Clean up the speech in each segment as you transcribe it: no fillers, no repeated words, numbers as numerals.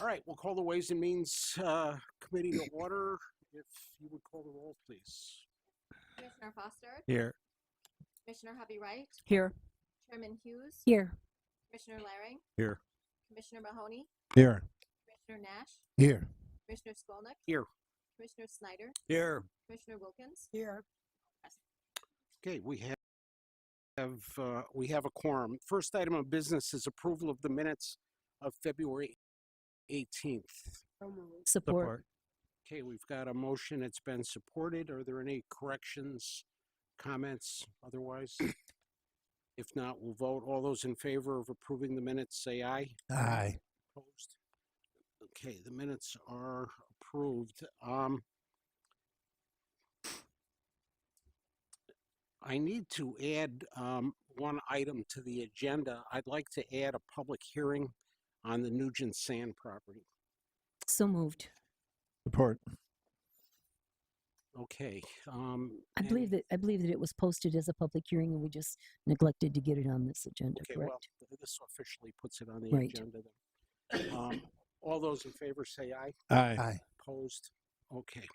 All right, we'll call the Ways and Means Committee to order. If you would call the roll, please. Commissioner Foster, Here. Commissioner Hubby Wright, Here. Chairman Hughes, Here. Commissioner Laring, Here. Commissioner Mahoney, Here. Commissioner Nash, Here. Commissioner Skolnick, Here. Commissioner Snyder, Here. Commissioner Wilkins. Here. Okay, we have a quorum. First item of business is approval of the minutes of February 18th. Support. Okay, we've got a motion. It's been supported. Are there any corrections, comments, otherwise? If not, we'll vote. All those in favor of approving the minutes, say aye. Aye. Opposed? Okay, the minutes are approved. I need to add one item to the agenda. I'd like to add a public hearing on the Nugent Sand property. So moved. Support. Okay. I believe that it was posted as a public hearing and we just neglected to get it on this agenda, Okay, correct? well, this officially puts it on the Right. agenda then. All those in favor say aye. Aye. Opposed? Okay.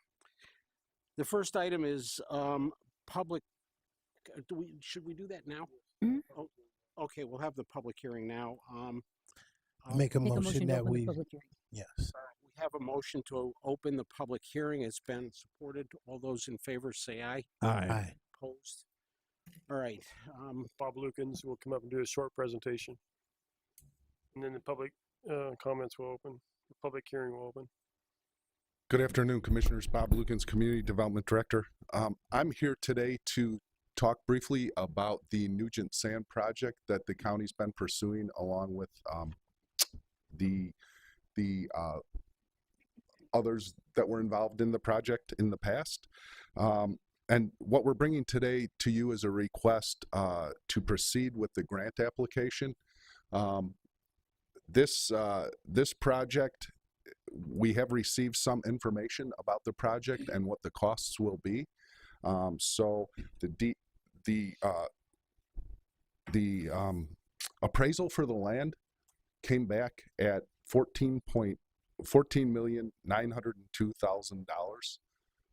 The first item is public. Should we do that now? Mhm. Oh, okay, we'll have the public hearing now. Make a Make a motion to that open the we, public hearing. yes. We have a motion to open the public hearing. It's been supported. All those in favor say aye. Aye. Opposed? All right. Bob Lukens will come up and do a short presentation. And then the public comments will open, the public hearing will open. Good afternoon, Commissioners. Bob Lukens, Community Development Director. I'm here today to talk briefly about the Nugent Sand project that the county's been pursuing along with the others that were involved in the project in the past. And what we're bringing today to you is a request to proceed with the grant application. This project, we have received some information about the project and what the costs will be. So the appraisal for the land came back at $14,902,000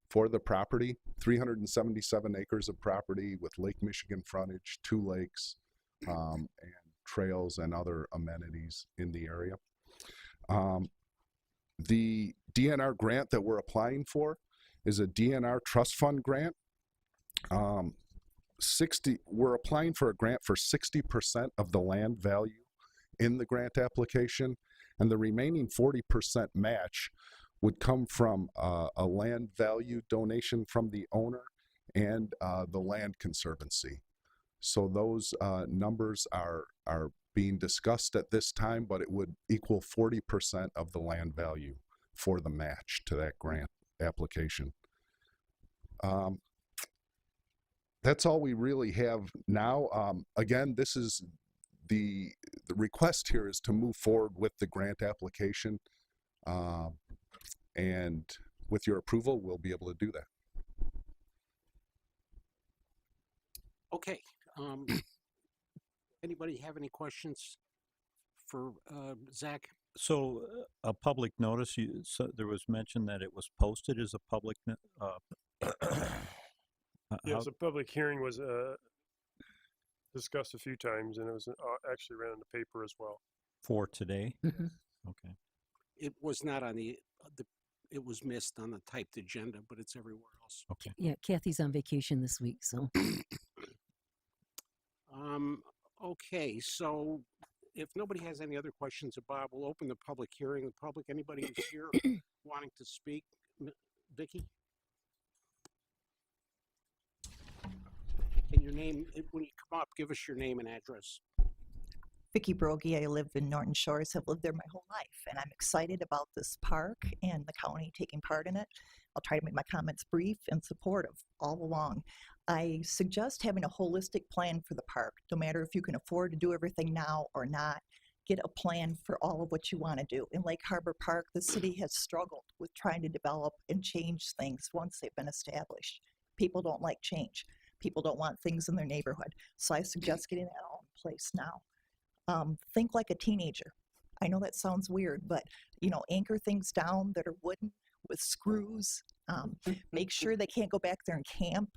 for the property, 377 acres of property with Lake Michigan frontage, 2 lakes, and trails and other amenities in the area. The DNR grant that we're applying for is a DNR trust fund grant. We're applying for a grant for 60% of the land value in the grant application, and the remaining 40% match would come from a land value donation from the owner and the Land Conservancy. So those numbers are being discussed at this time, but it would equal 40% of the land value for the match to that grant application. That's all we really have now. Again, this is the request here is to move forward with the grant application. And with your approval, we'll be able to do that. Okay. Anybody have any questions for Zach? So a public notice, so there was mention that it was posted as a public, Yes, a public hearing was discussed a few times, and it was actually ran in the paper as well. for today? Mhm. Okay. It was not on the it was missed on the typed agenda, but it's everywhere else. Okay. Yeah, Kathy's on vacation this week, so. Okay, so if nobody has any other questions of Bob, we'll open the public hearing. The public, anybody who's here wanting to speak? Vicky? And your name, when you come up, give us your name and address. Vicki Brogy. I live in Norton Shores, have lived there my whole life, and I'm excited about this park and the county taking part in it. I'll try to make my comments brief and supportive all along. I suggest having a holistic plan for the park, no matter if you can afford to do everything now or not. Get a plan for all of what you want to do. In Lake Harbor Park, the city has struggled with trying to develop and change things once they've been established. People don't like change. People don't want things in their neighborhood. So I suggest getting that all in place now. Think like a teenager. I know that sounds weird, but anchor things down that are wooden with screws. Make sure they can't go back there and camp.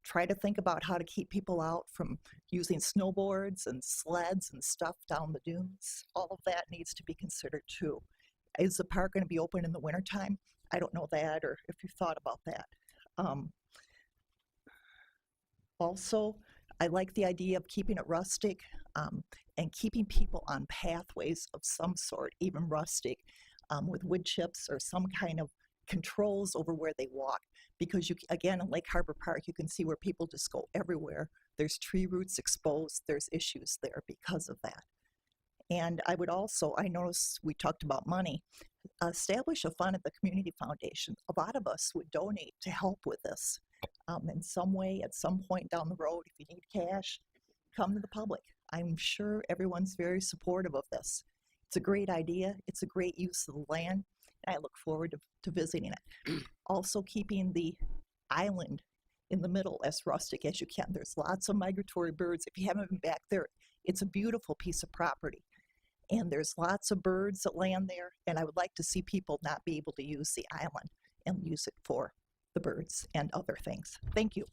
Try to think about how to keep people out from using snowboards and sleds and stuff down the dunes. All of that needs to be considered too. Is the park going to be open in the wintertime? I don't know that, or if you've thought about that. Also, I like the idea of keeping it rustic and keeping people on pathways of some sort, even rustic, with wood chips or some kind of controls over where they walk. Because again, in Lake Harbor Park, you can see where people just go everywhere. There's tree roots exposed. There's issues there because of that. And I would also, I noticed we talked about money, establish a fund at the Community Foundation. A lot of us would donate to help with this in some way at some point down the road. If you need cash, come to the public. I'm sure everyone's very supportive of this. It's a great idea. It's a great use of the land. And I look forward to visiting it. Also keeping the island in the middle as rustic as you can. There's lots of migratory birds. If you haven't been back there, it's a beautiful piece of property. And there's lots of birds that land there. And I would like to see people not be able to use the island and use it for the birds and other things. Thank you.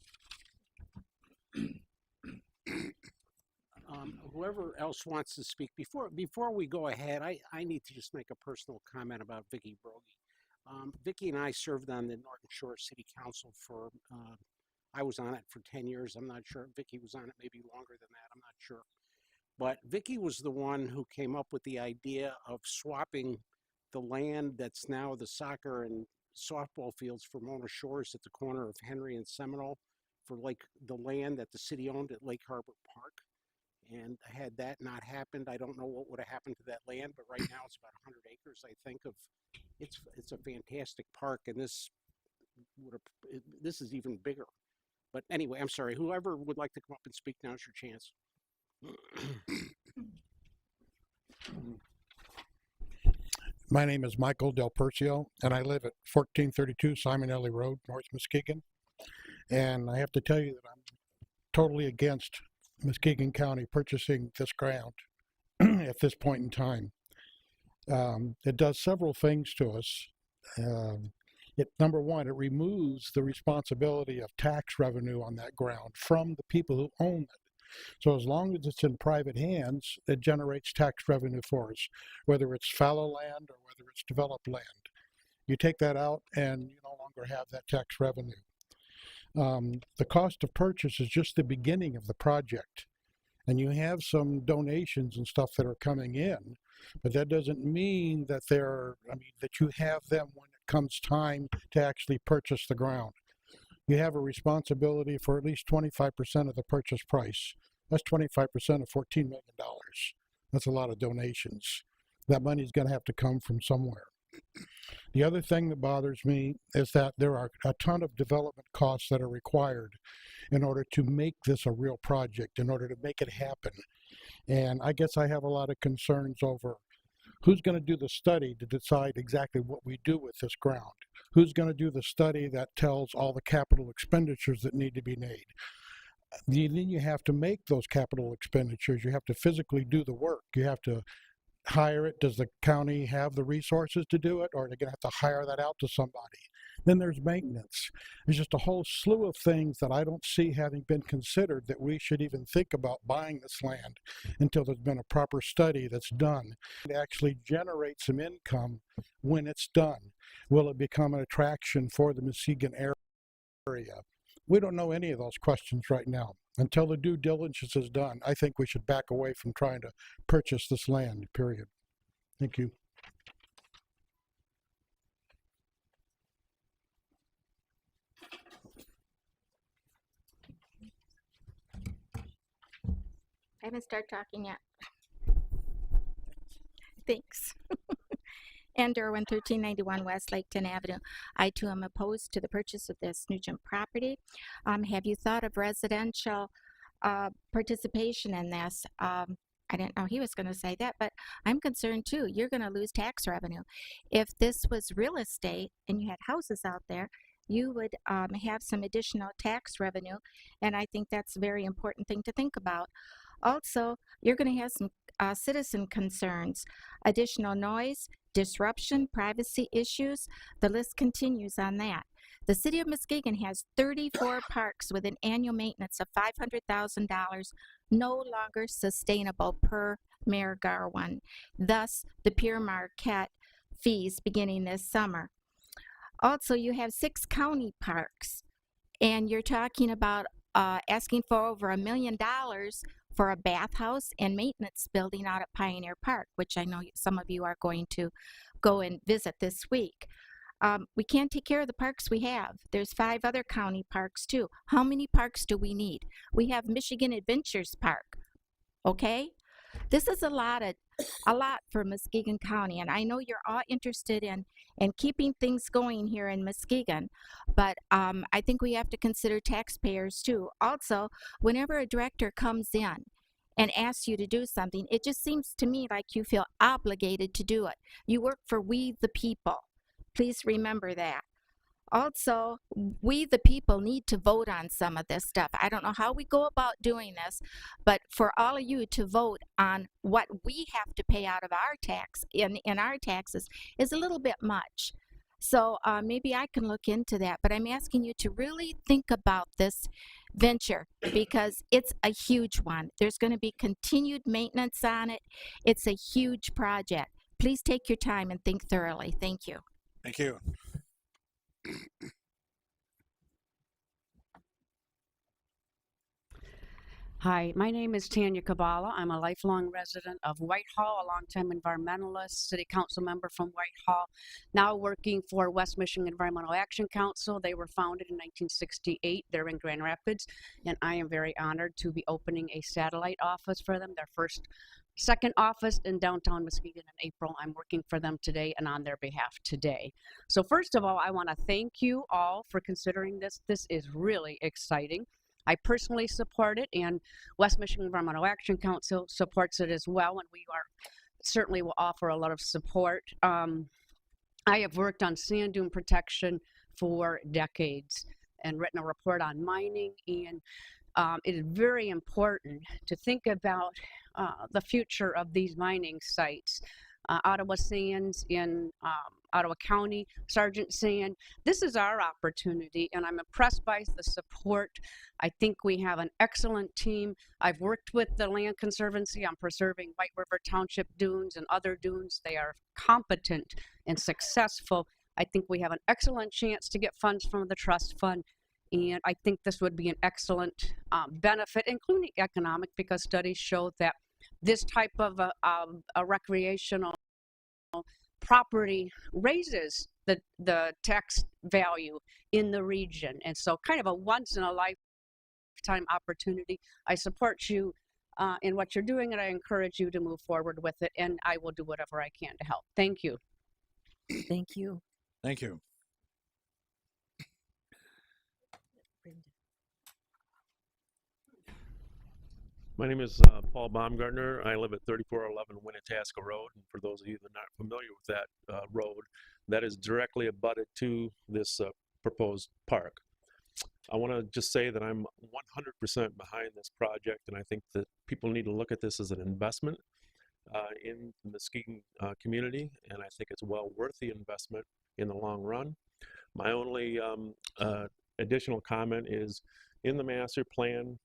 Whoever else wants to speak, before we go ahead, I need to just make a personal comment about Vicky Brogy. Vicky and I served on the Norton Shores City Council for, I was on it for 10 years. I'm not sure. Vicky was on it maybe longer than that. I'm not sure. But Vicky was the one who came up with the idea of swapping the land that's now the soccer and softball fields for Mona Shores at the corner of Henry and Seminole for the land that the city owned at Lake Harbor Park. And had that not happened, I don't know what would have happened to that land, but right now it's about 100 acres, I think. It's a fantastic park, and this is even bigger. But anyway, I'm sorry. Whoever would like to come up and speak, now's your chance. My name is Michael Del Percio, and I live at 1432 Simonelli Road, North Muskegon. And I have to tell you that I'm totally against Muskegon County purchasing this ground at this point in time. It does several things to us. Number one, it removes the responsibility of tax revenue on that ground from the people who own it. So as long as it's in private hands, it generates tax revenue for us, whether it's fallow land or whether it's developed land. You take that out and you no longer have that tax revenue. The cost of purchase is just the beginning of the project. And you have some donations and stuff that are coming in, but that doesn't mean that that you have them when it comes time to actually purchase the ground. You have a responsibility for at least 25% of the purchase price. That's 25% of $14 million. That's a lot of donations. That money is going to have to come from somewhere. The other thing that bothers me is that there are a ton of development costs that are required in order to make this a real project, in order to make it happen. And I guess I have a lot of concerns over who's going to do the study to decide exactly what we do with this ground. Who's going to do the study that tells all the capital expenditures that need to be made? Then you have to make those capital expenditures. You have to physically do the work. You have to hire it. Does the county have the resources to do it, or are they going to have to hire that out to somebody? Then there's maintenance. There's just a whole slew of things that I don't see having been considered that we should even think about buying this land until there's been a proper study that's done to actually generate some income when it's done. Will it become an attraction for the Muskegon area? We don't know any of those questions right now. Until the due diligence is done, I think we should back away from trying to purchase this land, period. Thank you. I haven't started talking yet. Thanks. Ann Derwin, 1391 West Laketon Avenue. I too am opposed to the purchase of this Nugent property. Have you thought of residential participation in this? I didn't know he was going to say that, but I'm concerned too. You're going to lose tax revenue. If this was real estate and you had houses out there, you would have some additional tax revenue, and I think that's a very important thing to think about. Also, you're going to have some citizen concerns. additional noise, disruption, privacy issues. The list continues on that. The city of Muskegon has 34 parks with an annual maintenance of $500,000, no longer sustainable per Mayor Garwin. Thus, the Pierre Marquette fees beginning this summer. Also, you have 6 county parks, and you're talking about asking for over $1 million for a bathhouse and maintenance building out at Pioneer Park, which I know some of you are going to go and visit this week. We can't take care of the parks we have. There's 5 other county parks too. How many parks do we need? We have Michigan Adventures Park, okay? This is a lot for Muskegon County, and I know you're all interested in keeping things going here in Muskegon, but I think we have to consider taxpayers too. Also, whenever a director comes in and asks you to do something, it just seems to me like you feel obligated to do it. You work for we the people. Please remember that. Also, we the people need to vote on some of this stuff. I don't know how we go about doing this, but for all of you to vote on what we have to pay out of our tax in our taxes is a little bit much. So maybe I can look into that, but I'm asking you to really think about this venture because it's a huge one. There's going to be continued maintenance on it. It's a huge project. Please take your time and think thoroughly. Thank you. Thank you. Hi, my name is Tanya Kabala. I'm a lifelong resident of Whitehall, a longtime environmentalist, city council member from Whitehall, now working for West Michigan Environmental Action Council. They were founded in 1968. They're in Grand Rapids, and I am very honored to be opening a satellite office for them, their second office in downtown Muskegon in April. I'm working for them today and on their behalf today. So first of all, I want to thank you all for considering this. This is really exciting. I personally support it, and West Michigan Environmental Action Council supports it as well, and we certainly will offer a lot of support. I have worked on sand dune protection for decades and written a report on mining, and it is very important to think about the future of these mining sites. Ottawa Sands in Ottawa County, Sargent Sand. This is our opportunity, and I'm impressed by the support. I think we have an excellent team. I've worked with the Land Conservancy on preserving White River Township dunes and other dunes. They are competent and successful. I think we have an excellent chance to get funds from the trust fund, and I think this would be an excellent benefit, including economic, because studies show that this type of a recreational property raises the tax value in the region. And so kind of a once in a lifetime opportunity. I support you in what you're doing, and I encourage you to move forward with it, and I will do whatever I can to help. Thank you. Thank you. Thank you. My name is Paul Baumgartner. I live at 3411 Winnetasca Road. And for those of you that are not familiar with that road, that is directly abutted to this proposed park. I want to just say that I'm 100% behind this project, and I think that people need to look at this as an investment in the Muskegon community, and I think it's well worth the investment in the long run. My only additional comment is, in the master plan,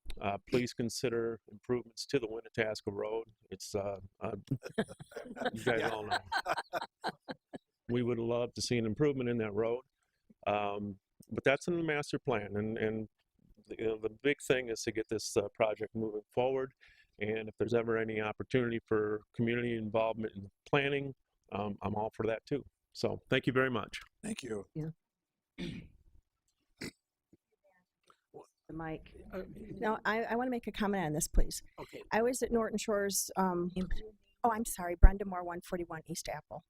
please consider improvements to the Winnetasca Road. It's, you guys all know. We would love to see an improvement in that road, but that's in the master plan. And the big thing is to get this project moving forward. And if there's ever any opportunity for community involvement in planning, I'm all for that too. So thank you very much. Thank you. Yeah. The mic. No, I want to make a comment on this, please. Okay. I was at Norton Shores. Oh, I'm sorry, Brenda Moore, 141 East Apple.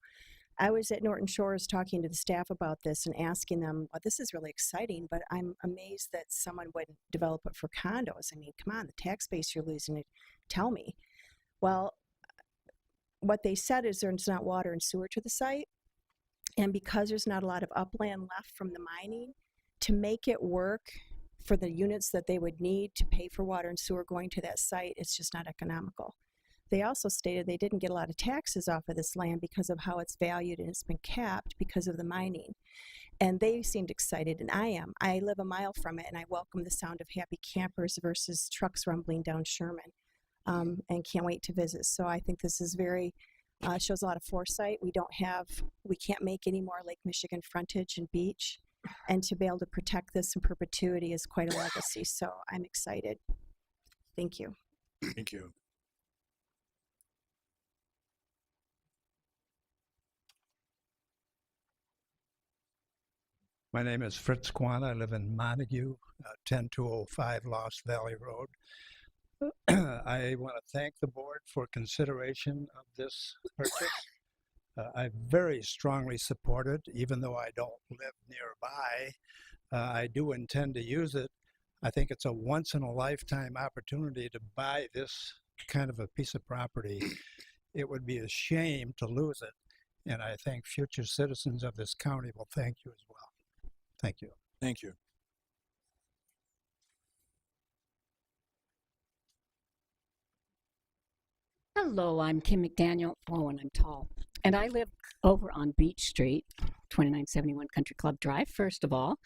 I was at Norton Shores talking to the staff about this and asking them, well, this is really exciting, but I'm amazed that someone wouldn't develop it for condos. I mean, come on, the tax base you're losing, tell me. Well, what they said is there's not water and sewer to the site, and because there's not a lot of upland left from the mining, to make it work for the units that they would need to pay for water and sewer going to that site, it's just not economical. they also stated they didn't get a lot of taxes off of this land because of how it's valued and it's been capped because of the mining. And they seemed excited, and I am. I live a mile from it, and I welcome the sound of happy campers versus trucks rumbling down Sherman, and can't wait to visit. So I think this is very, shows a lot of foresight. We can't make any more Lake Michigan frontage and beach, and to be able to protect this in perpetuity is quite a legacy. So I'm excited. Thank you. Thank you. My name is Fritz Kwan. I live in Montague, 10205 Lost Valley Road. I want to thank the board for consideration of this purchase. I very strongly support it, even though I don't live nearby. I do intend to use it. I think it's a once-in-a-lifetime opportunity to buy this kind of a piece of property. It would be a shame to lose it, and I think future citizens of this county will thank you as well. Thank you. Thank you. Hello, I'm Kim McDaniel. Oh, and I'm tall. And I live over on Beach Street, 2971 Country Club Drive. First of all,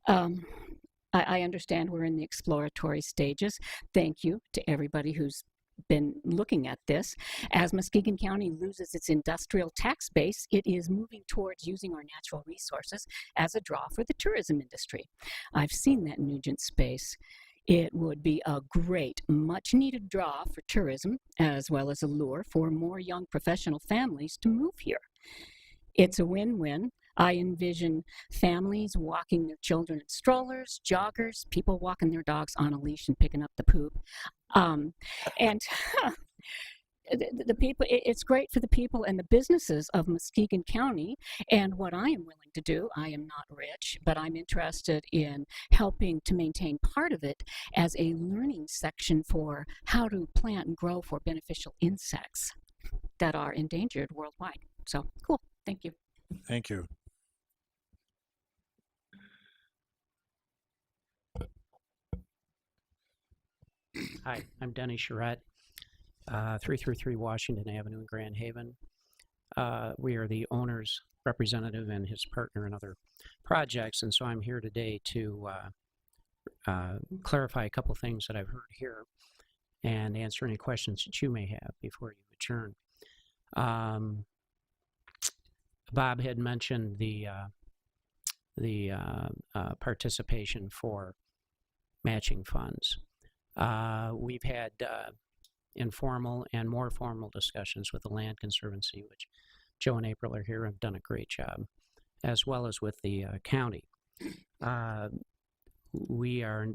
I understand we're in the exploratory stages. Thank you to everybody who's been looking at this. As Muskegon County loses its industrial tax base, it is moving towards using our natural resources as a draw for the tourism industry. I've seen that Nugent space. It would be a great, much-needed draw for tourism, as well as a lure for more young professional families to move here. It's a win-win. I envision families walking their children in strollers, joggers, people walking their dogs on a leash and picking up the poop. And the people, it's great for the people and the businesses of Muskegon County. And what I am willing to do, I am not rich, but I'm interested in helping to maintain part of it as a learning section for how to plant and grow for beneficial insects that are endangered worldwide. So cool. Thank you. Thank you. Hi, I'm Denny Charette, 333 Washington Avenue in Grand Haven. We are the owner's representative and his partner in other projects, and so I'm here today to clarify a couple things that I've heard here and answer any questions that you may have before you adjourn. Bob had mentioned the participation for matching funds. We've had informal and more formal discussions with the Land Conservancy, which Joe and April are here and have done a great job, as well as with the county. We are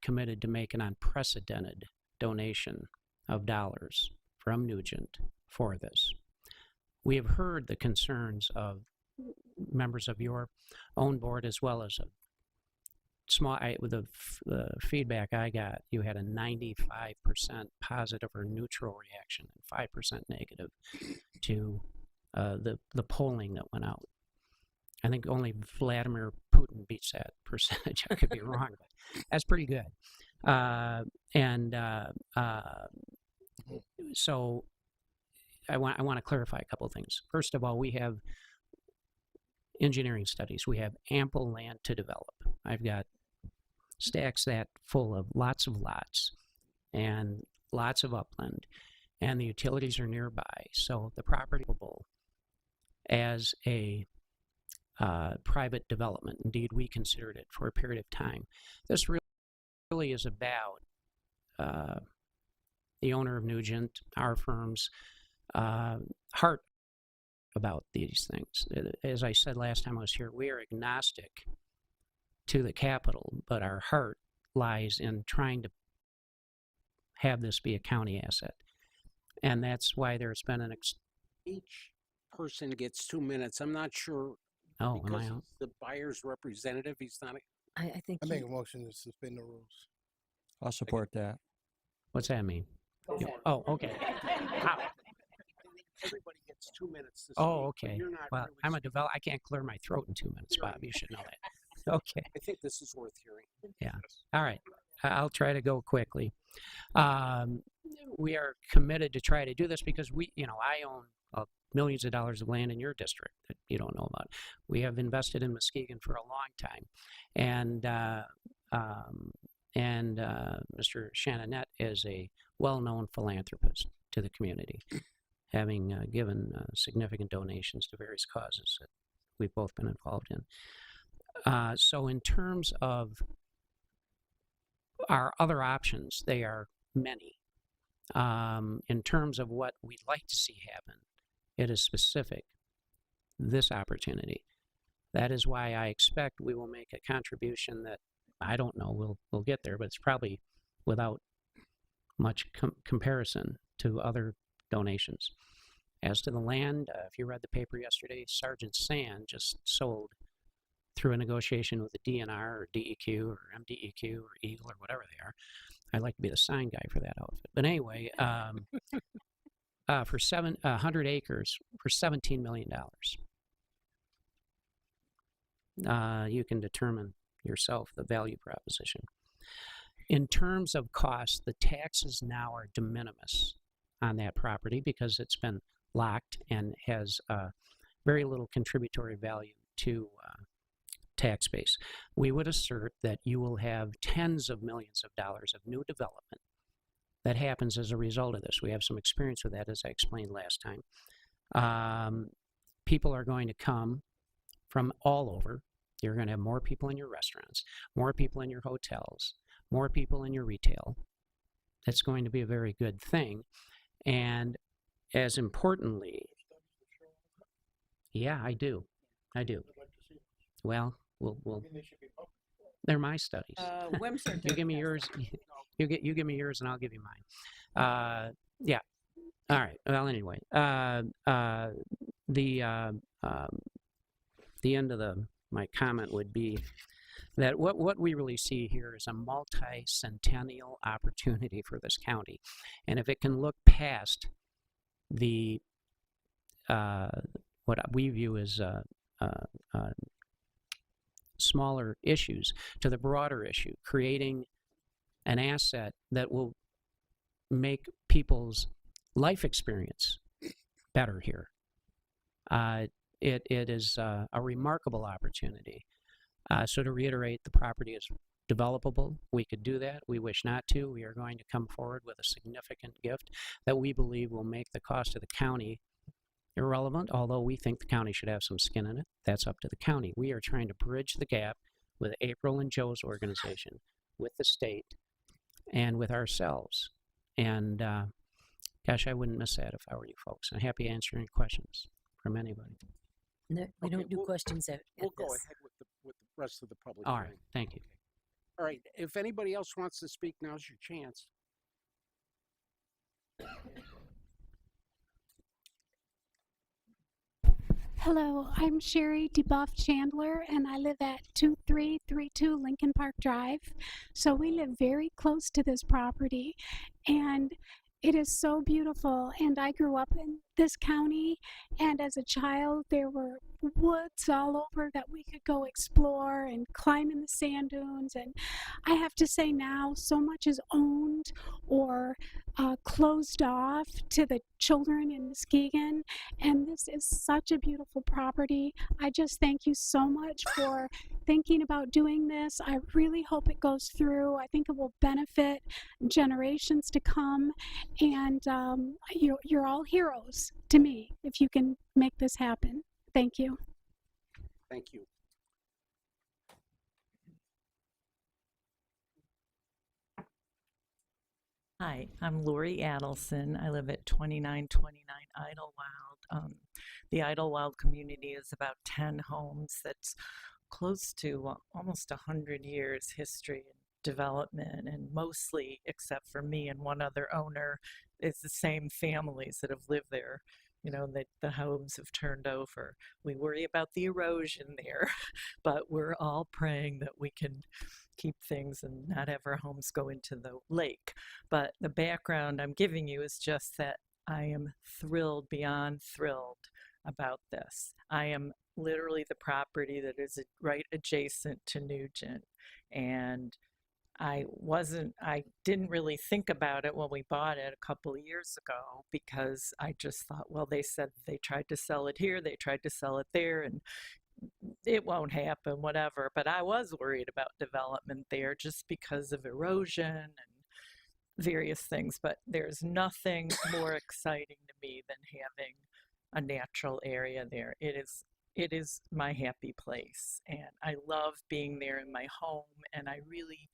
committed to make an unprecedented donation of dollars from Nugent for this. We have heard the concerns of members of your own board as well as with the feedback I got, you had a 95% positive or neutral reaction and 5% negative to the polling that went out. I think only Vladimir Putin beats that percentage. I could be wrong, but that's pretty good. So I want to clarify a couple of things. First of all, we have engineering studies. We have ample land to develop. I've got stacks that full of lots and lots of upland, and the utilities are nearby. So the property as a private development. Indeed, we considered it for a period of time. This really is about the owner of Nugent, our firm's heart about these things. As I said last time I was here, we are agnostic to the capital, but our heart lies in trying to have this be a county asset. And that's why there's been Each person gets 2 minutes. I'm not sure. Oh, am because I out? he's the buyer's representative. He's not. I think I make a motion to suspend the rules. I'll support that. What's that mean? Go for it. Oh, okay. How? Everybody gets 2 minutes to speak. Oh, but okay. You're not Well, really I'm a developer. I can't clear my throat in 2 minutes, Bob. You should know that. Okay. I think this is worth hearing. Yeah. All right. I'll try to go quickly. we are committed to try to do this because I own millions of dollars of land in your district that you don't know about. We have invested in Muskegon for a long time, and Mr. Shannonette is a well-known philanthropist to the community, having given significant donations to various causes that we've both been involved in. So in terms of our other options, they are many. In terms of what we'd like to see happen, it is specific, this opportunity. That is why I expect we will make a contribution that, I don't know, we'll get there, but it's probably without much comparison to other donations. As to the land, if you read the paper yesterday, Sergeant Sand just sold through a negotiation with the DNR or DEQ or MDEQ or Eagle or whatever they are. I'd like to be the sign guy for that outfit. But anyway, for 100 acres for $17 million. You can determine yourself the value proposition. In terms of cost, the taxes now are de minimis on that property because it's been locked and has very little contributory value to tax base. We would assert that you will have tens of millions of dollars of new development that happens as a result of this. We have some experience with that, as I explained last time. People are going to come from all over. You're going to have more people in your restaurants, more people in your hotels, more people in your retail. That's going to be a very good thing. And as importantly, yeah, I do. Well, we'll they're my studies. You give me yours. You give me yours, and I'll give you mine. Yeah. All right. Well, anyway, the end of my comment would be that what we really see here is a multi-centennial opportunity for this county, and if it can look past the what we view as smaller issues to the broader issue, creating an asset that will make people's life experience better here. It is a remarkable opportunity. So to reiterate, the property is developable. We could do that. We wish not to. We are going to come forward with a significant gift that we believe will make the cost of the county irrelevant, although we think the county should have some skin in it. That's up to the county. We are trying to bridge the gap with April and Joe's organization, with the state, and with ourselves. And gosh, I wouldn't miss that if I were you folks. I'm happy to answer any questions from anybody. No, we don't do questions at We'll go this. ahead with the rest of the public All right, hearing. thank you. All right, if anybody else wants to speak, now's your chance. Hello, I'm Sherry DeBuff Chandler, and I live at 2332 Lincoln Park Drive. So we live very close to this property, and it is so beautiful. And I grew up in this county, and as a child, there were woods all over that we could go explore and climb in the sand dunes. And I have to say now, so much is owned or closed off to the children in Muskegon, and this is such a beautiful property. I just thank you so much for thinking about doing this. I really hope it goes through. I think it will benefit generations to come, and you're all heroes to me if you can make this happen. Thank you. Thank you. Hi, I'm Lori Adelson. I live at 2929 Idlewild. The Idlewild community is about 10 homes that's close to almost 100 years history and development, and mostly, except for me and one other owner, it's the same families that have lived there. You know, that the homes have turned over. We worry about the erosion there, but we're all praying that we can keep things and not have our homes go into the lake. But the background I'm giving you is just that I am thrilled, beyond thrilled about this. I am literally the property that is right adjacent to Nugent, and I didn't really think about it when we bought it a couple of years ago because I just thought, well, they said they tried to sell it here, they tried to sell it there, and it won't happen, whatever. But I was worried about development there just because of erosion and various things. But there's nothing more exciting to me than having a natural area there. It is my happy place, and I love being there in my home, and I really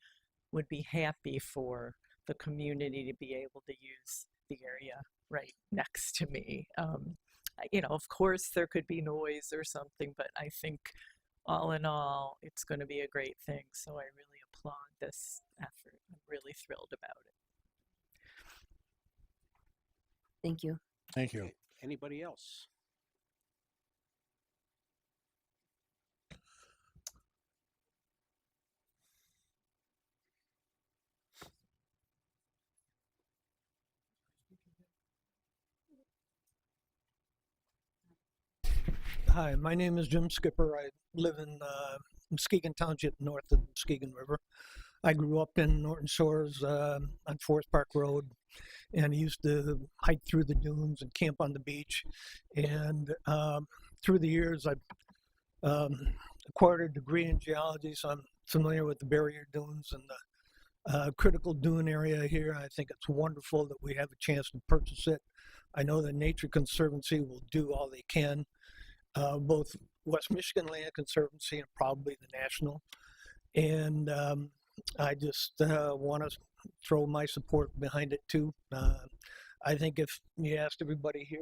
would be happy for the community to be able to use the area right next to me. Of course, there could be noise or something, but I think all in all, it's going to be a great thing. So I really applaud this effort. I'm really thrilled about it. Thank you. Thank you. Anybody else? Hi, my name is Jim Skipper. I live in Muskegon Township, north of the Muskegon River. I grew up in Norton Shores on Forest Park Road, and used to hike through the dunes and camp on the beach. And through the years, I've acquired a degree in geology, so I'm familiar with the barrier dunes and the critical dune area here. I think it's wonderful that we have a chance to purchase it. I know the Nature Conservancy will do all they can, both West Michigan Land Conservancy and probably the National. And I just want to throw my support behind it too. I think if you asked everybody here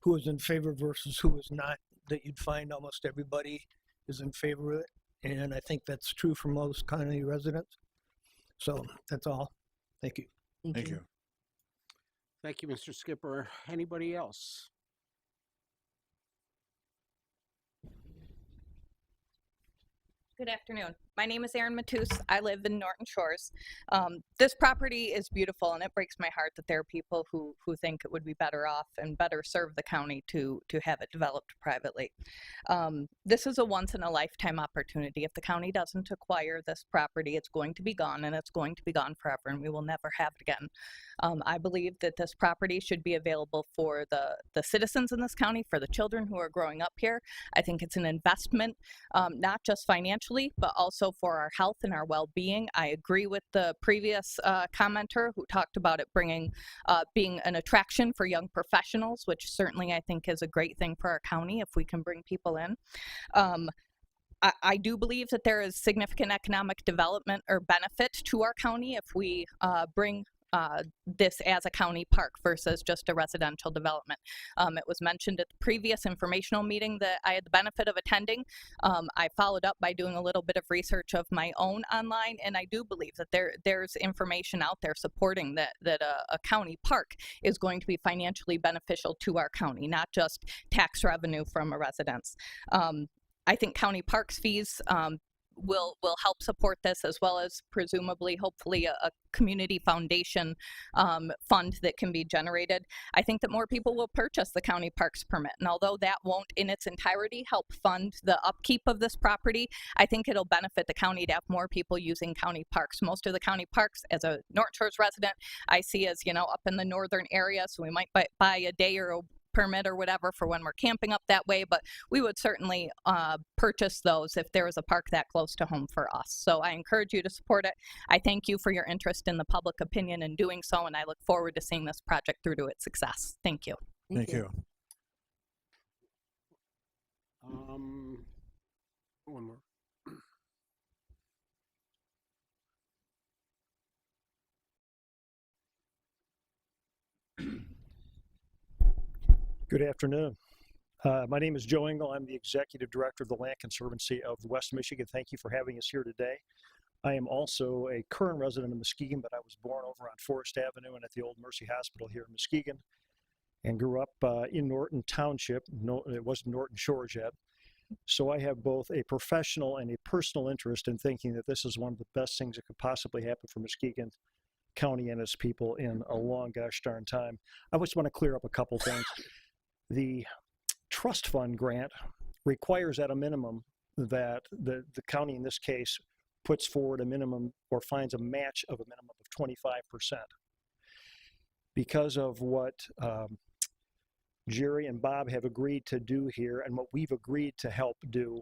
who is in favor versus who is not, that you'd find almost everybody is in favor of it. And I think that's true for most county residents. So that's all. Thank you. Thank you. Thank you, Mr. Skipper. Anybody else? Good afternoon. My name is Erin Matus. I live in Norton Shores. This property is beautiful, and it breaks my heart that there are people who think it would be better off and better serve the county to have it developed privately. This is a once-in-a-lifetime opportunity. If the county doesn't acquire this property, it's going to be gone, and it's going to be gone forever, and we will never have it again. I believe that this property should be available for the citizens in this county, for the children who are growing up here. I think it's an investment, not just financially, but also for our health and our well-being. I agree with the previous commenter who talked about it being an attraction for young professionals, which certainly I think is a great thing for our county if we can bring people in. I do believe that there is significant economic development or benefit to our county if we bring this as a county park versus just a residential development. It was mentioned at the previous informational meeting that I had the benefit of attending. I followed up by doing a little bit of research of my own online, and I do believe that there's information out there supporting that a county park is going to be financially beneficial to our county, not just tax revenue from a residence. I think county parks fees will help support this, as well as presumably, hopefully, a community foundation fund that can be generated. I think that more people will purchase the county parks permit, and although that won't in its entirety help fund the upkeep of this property, I think it'll benefit the county to have more people using county parks. Most of the county parks, as a Norton Shores resident, I see as, up in the northern area, so we might buy a day or a permit or whatever for when we're camping up that way, but we would certainly purchase those if there was a park that close to home for us. So I encourage you to support it. I thank you for your interest in the public opinion in doing so, and I look forward to seeing this project through to its success. Thank you. Thank you. One more. Good afternoon. My name is Joe Engel. I'm the Executive Director of the Land Conservancy of West Michigan. Thank you for having us here today. I am also a current resident of Muskegon, but I was born over on Forest Avenue and at the old Mercy Hospital here in Muskegon, and grew up in Norton Township. No, it wasn't Norton Shores yet. So I have both a professional and a personal interest in thinking that this is one of the best things that could possibly happen for Muskegon County and its people in a long gosh darn time. I just want to clear up a couple things. The trust fund grant requires at a minimum that the county in this case puts forward a minimum or finds a match of a minimum of 25%. Because of what Jerry and Bob have agreed to do here and what we've agreed to help do,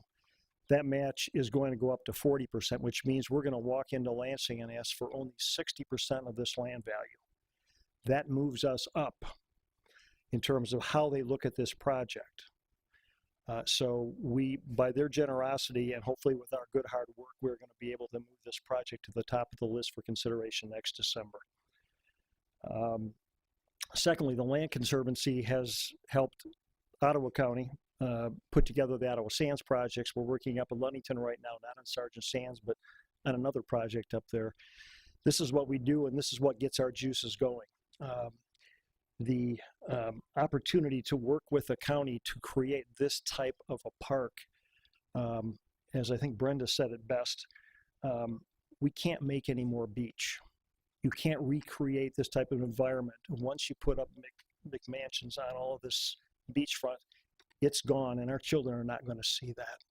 that match is going to go up to 40%, which means we're going to walk into Lansing and ask for only 60% of this land value. That moves us up in terms of how they look at this project. So we, by their generosity and hopefully with our good hard work, we're going to be able to move this project to the top of the list for consideration next December. Secondly, the Land Conservancy has helped Ottawa County put together the Ottawa Sands projects. We're working up in Ludington right now, not on Sergeant Sands, but on another project up there. This is what we do, and this is what gets our juices going. The opportunity to work with a county to create this type of a park, as I think Brenda said it best, we can't make any more beach. You can't recreate this type of environment. Once you put up McMansions on all of this beachfront, it's gone, and our children are not going to see that.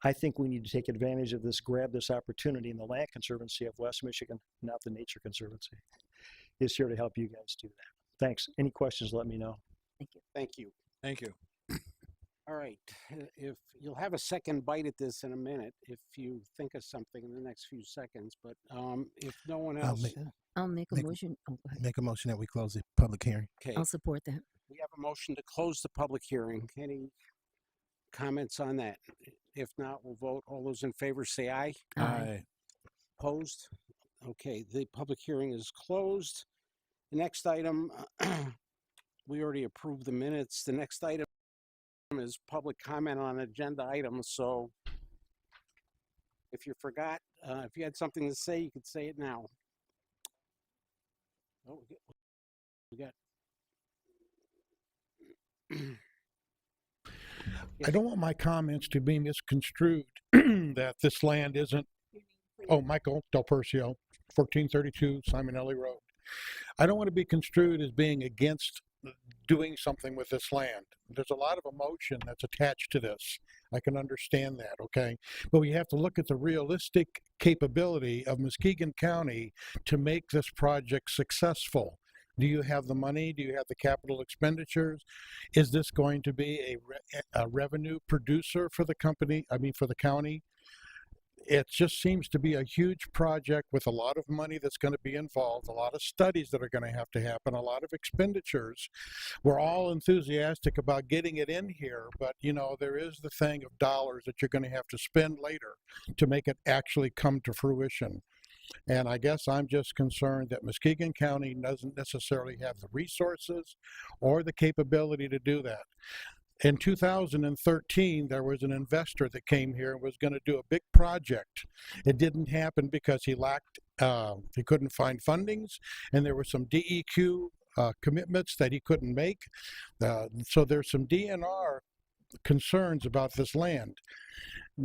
I think we need to take advantage of this, grab this opportunity, and the Land Conservancy of West Michigan, not the Nature Conservancy, is here to help you guys do that. Thanks. Any questions, let me know. Thank you. Thank you. Thank you. All right. If you'll have a second bite at this in a minute, if you think of something in the next few seconds, but if no one else, I'll make a motion. Oh, go ahead. Make a motion that we close the public hearing. okay, I'll support that. we have a motion to close the public hearing. Any comments on that? If not, we'll vote. All those in favor say aye. Aye. Opposed? Okay, the public hearing is closed. The next item, we already approved the minutes. The next item is public comment on agenda items. So if you forgot, if you had something to say, you could say it now. Oh, we got. I don't want my comments to be misconstrued that this land isn't. Oh, Michael Del Percio, 1432 Simonelli Road. I don't want to be construed as being against doing something with this land. There's a lot of emotion that's attached to this. I can understand that, okay? But we have to look at the realistic capability of Muskegon County to make this project successful. Do you have the money? Do you have the capital expenditures? Is this going to be a revenue producer for the company? I mean, for the county? It just seems to be a huge project with a lot of money that's going to be involved, a lot of studies that are going to happen, a lot of expenditures. We're all enthusiastic about getting it in here, but you know, there is the thing of dollars that you're going to have to spend later to make it actually come to fruition. And I guess I'm just concerned that Muskegon County doesn't necessarily have the resources or the capability to do that. In 2013, there was an investor that came here and was going to do a big project. It didn't happen because he couldn't find fundings, and there were some DEQ commitments that he couldn't make. So there's some DNR concerns about this land.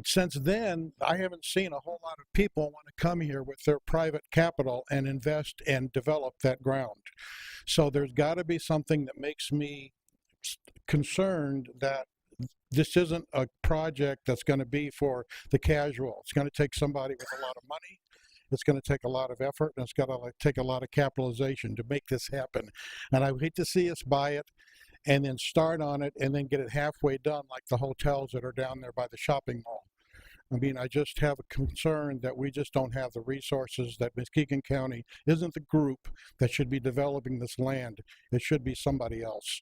Since then, I haven't seen a whole lot of people want to come here with their private capital and invest and develop that ground. So there's got to be something that makes me concerned that this isn't a project that's going to be for the casual. It's going to take somebody with a lot of money. It's going to take a lot of effort, and it's got to take a lot of capitalization to make this happen. And I would hate to see us buy it and then start on it and then get it halfway done like the hotels that are down there by the shopping mall. I mean, I just have a concern that we just don't have the resources, that Muskegon County isn't the group that should be developing this land. It should be somebody else.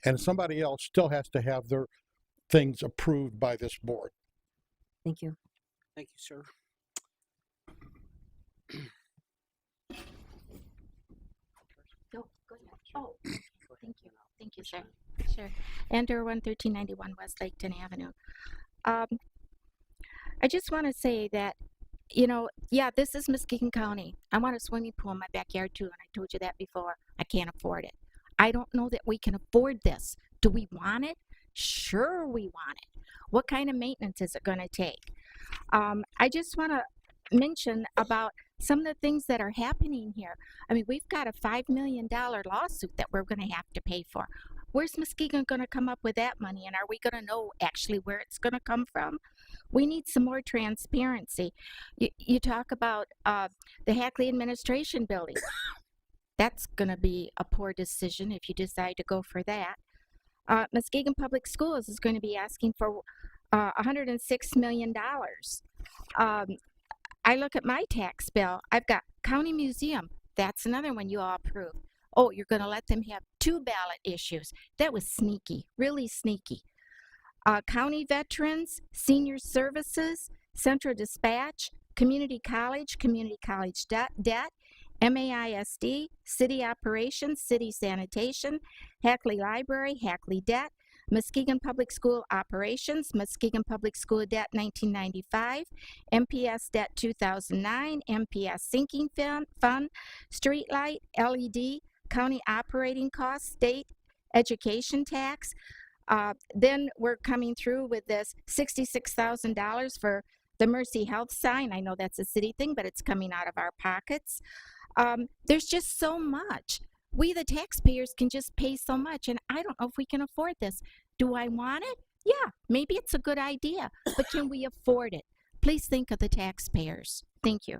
And somebody else still has to have their things approved by this board. Thank you. Thank you, sir. Go ahead. Oh, thank you. Thank you, sir. Sure. Enter 1391 West Laketon Avenue. I just want to say that, you know, yeah, this is Muskegon County. I want a swimming pool in my backyard too, and I told you that before. I can't afford it. I don't know that we can afford this. Do we want it? Sure, we want it. What kind of maintenance is it going to take? I just want to mention about some of the things that are happening here. I mean, we've got a $5 million lawsuit that we're going to have to pay for. Where's Muskegon going to come up with that money? And are we going to know actually where it's going to come from? We need some more transparency. You talk about the Hackley Administration Building. That's going to be a poor decision if you decide to go for that. Muskegon Public Schools is going to be asking for $106 million. I look at my tax bill. I've got County Museum. That's another one you all approved. Oh, you're going to let them have 2 ballot issues. That was sneaky, really sneaky. County Veterans, Senior Services, Central Dispatch, Community College debt, MAISD, City Operations, City Sanitation, Hackley Library, Hackley Debt, Muskegon Public School Operations, Muskegon Public School Debt 1995, MPS Debt 2009, MPS Sinking Fund, Streetlight, LED, County Operating Costs, State Education Tax. Then we're coming through with this $66,000 for the Mercy Health sign. I know that's a city thing, but it's coming out of our pockets. There's just so much. We, the taxpayers, can just pay so much, and I don't know if we can afford this. Do I want it? Yeah, maybe it's a good idea, but can we afford it? Please think of the taxpayers. Thank you.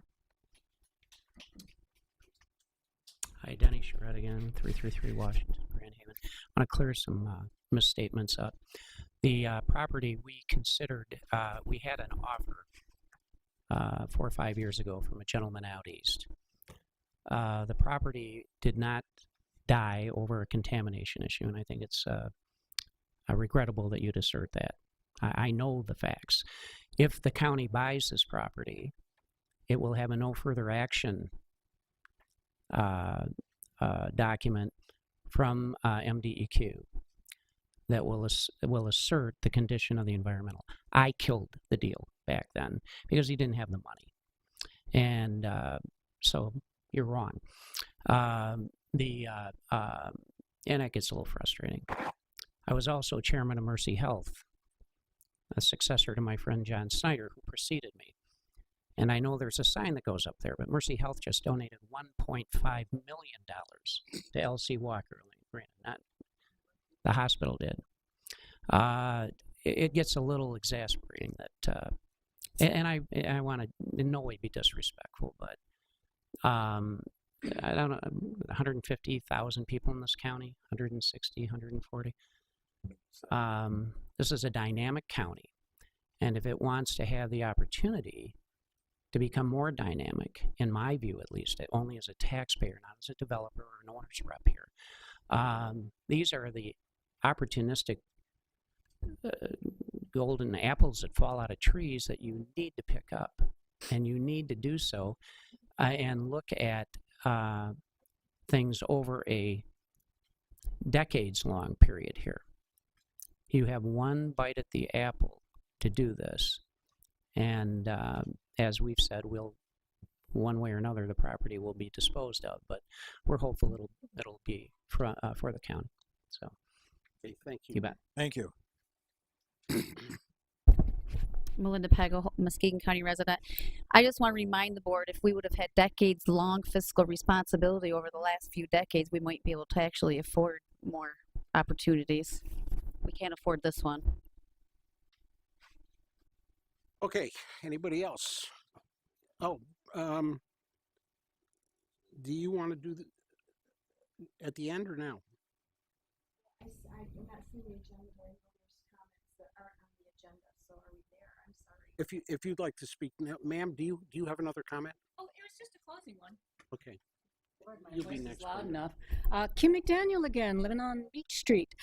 Hi, Denny Charette again, 333 Washington, Grand Haven. I want to clear some misstatements up. The property we considered, we had an offer 4 or 5 years ago from a gentleman out east. The property did not die over a contamination issue, and I think it's regrettable that you'd assert that. I know the facts. If the county buys this property, it will have a no further action document from MDEQ that will assert the condition of the environmental. I killed the deal back then because he didn't have the money, and so you're wrong. And it gets a little frustrating. I was also chairman of Mercy Health, a successor to my friend John Snyder, who preceded me. And I know there's a sign that goes up there, but Mercy Health just donated $1.5 million to L.C. Walker. Granted, not the hospital did. It gets a little exasperating that, and I want to in no way be disrespectful, but I don't know, 150,000 people in this county, 160, 140. This is a dynamic county, and if it wants to have the opportunity to become more dynamic, in my view at least, only as a taxpayer, not as a developer or an owner's rep here. These are the opportunistic golden apples that fall out of trees that you need to pick up, and you need to do so and look at things over a decades-long period here. You have one bite at the apple to do this, and as we've said, one way or another, the property will be disposed of, but we're hopeful it'll be for the county. So, okay, thank you. You bet. Thank you. Melinda Pego, Muskegon County resident. I just want to remind the board, if we would have had decades-long fiscal responsibility over the last few decades, we might be able to actually afford more opportunities. We can't afford this one. Okay, anybody else? Oh, do you want to do at the end or now? I'm not seeing the agenda, but I know there's comments that aren't on the agenda, so are we there? I'm sorry. If you'd like to speak now, ma'am, do you have another comment? Oh, it was just a closing one. Okay. My You'll be voice is next. loud enough. Kim McDaniel again, living on Beach Street.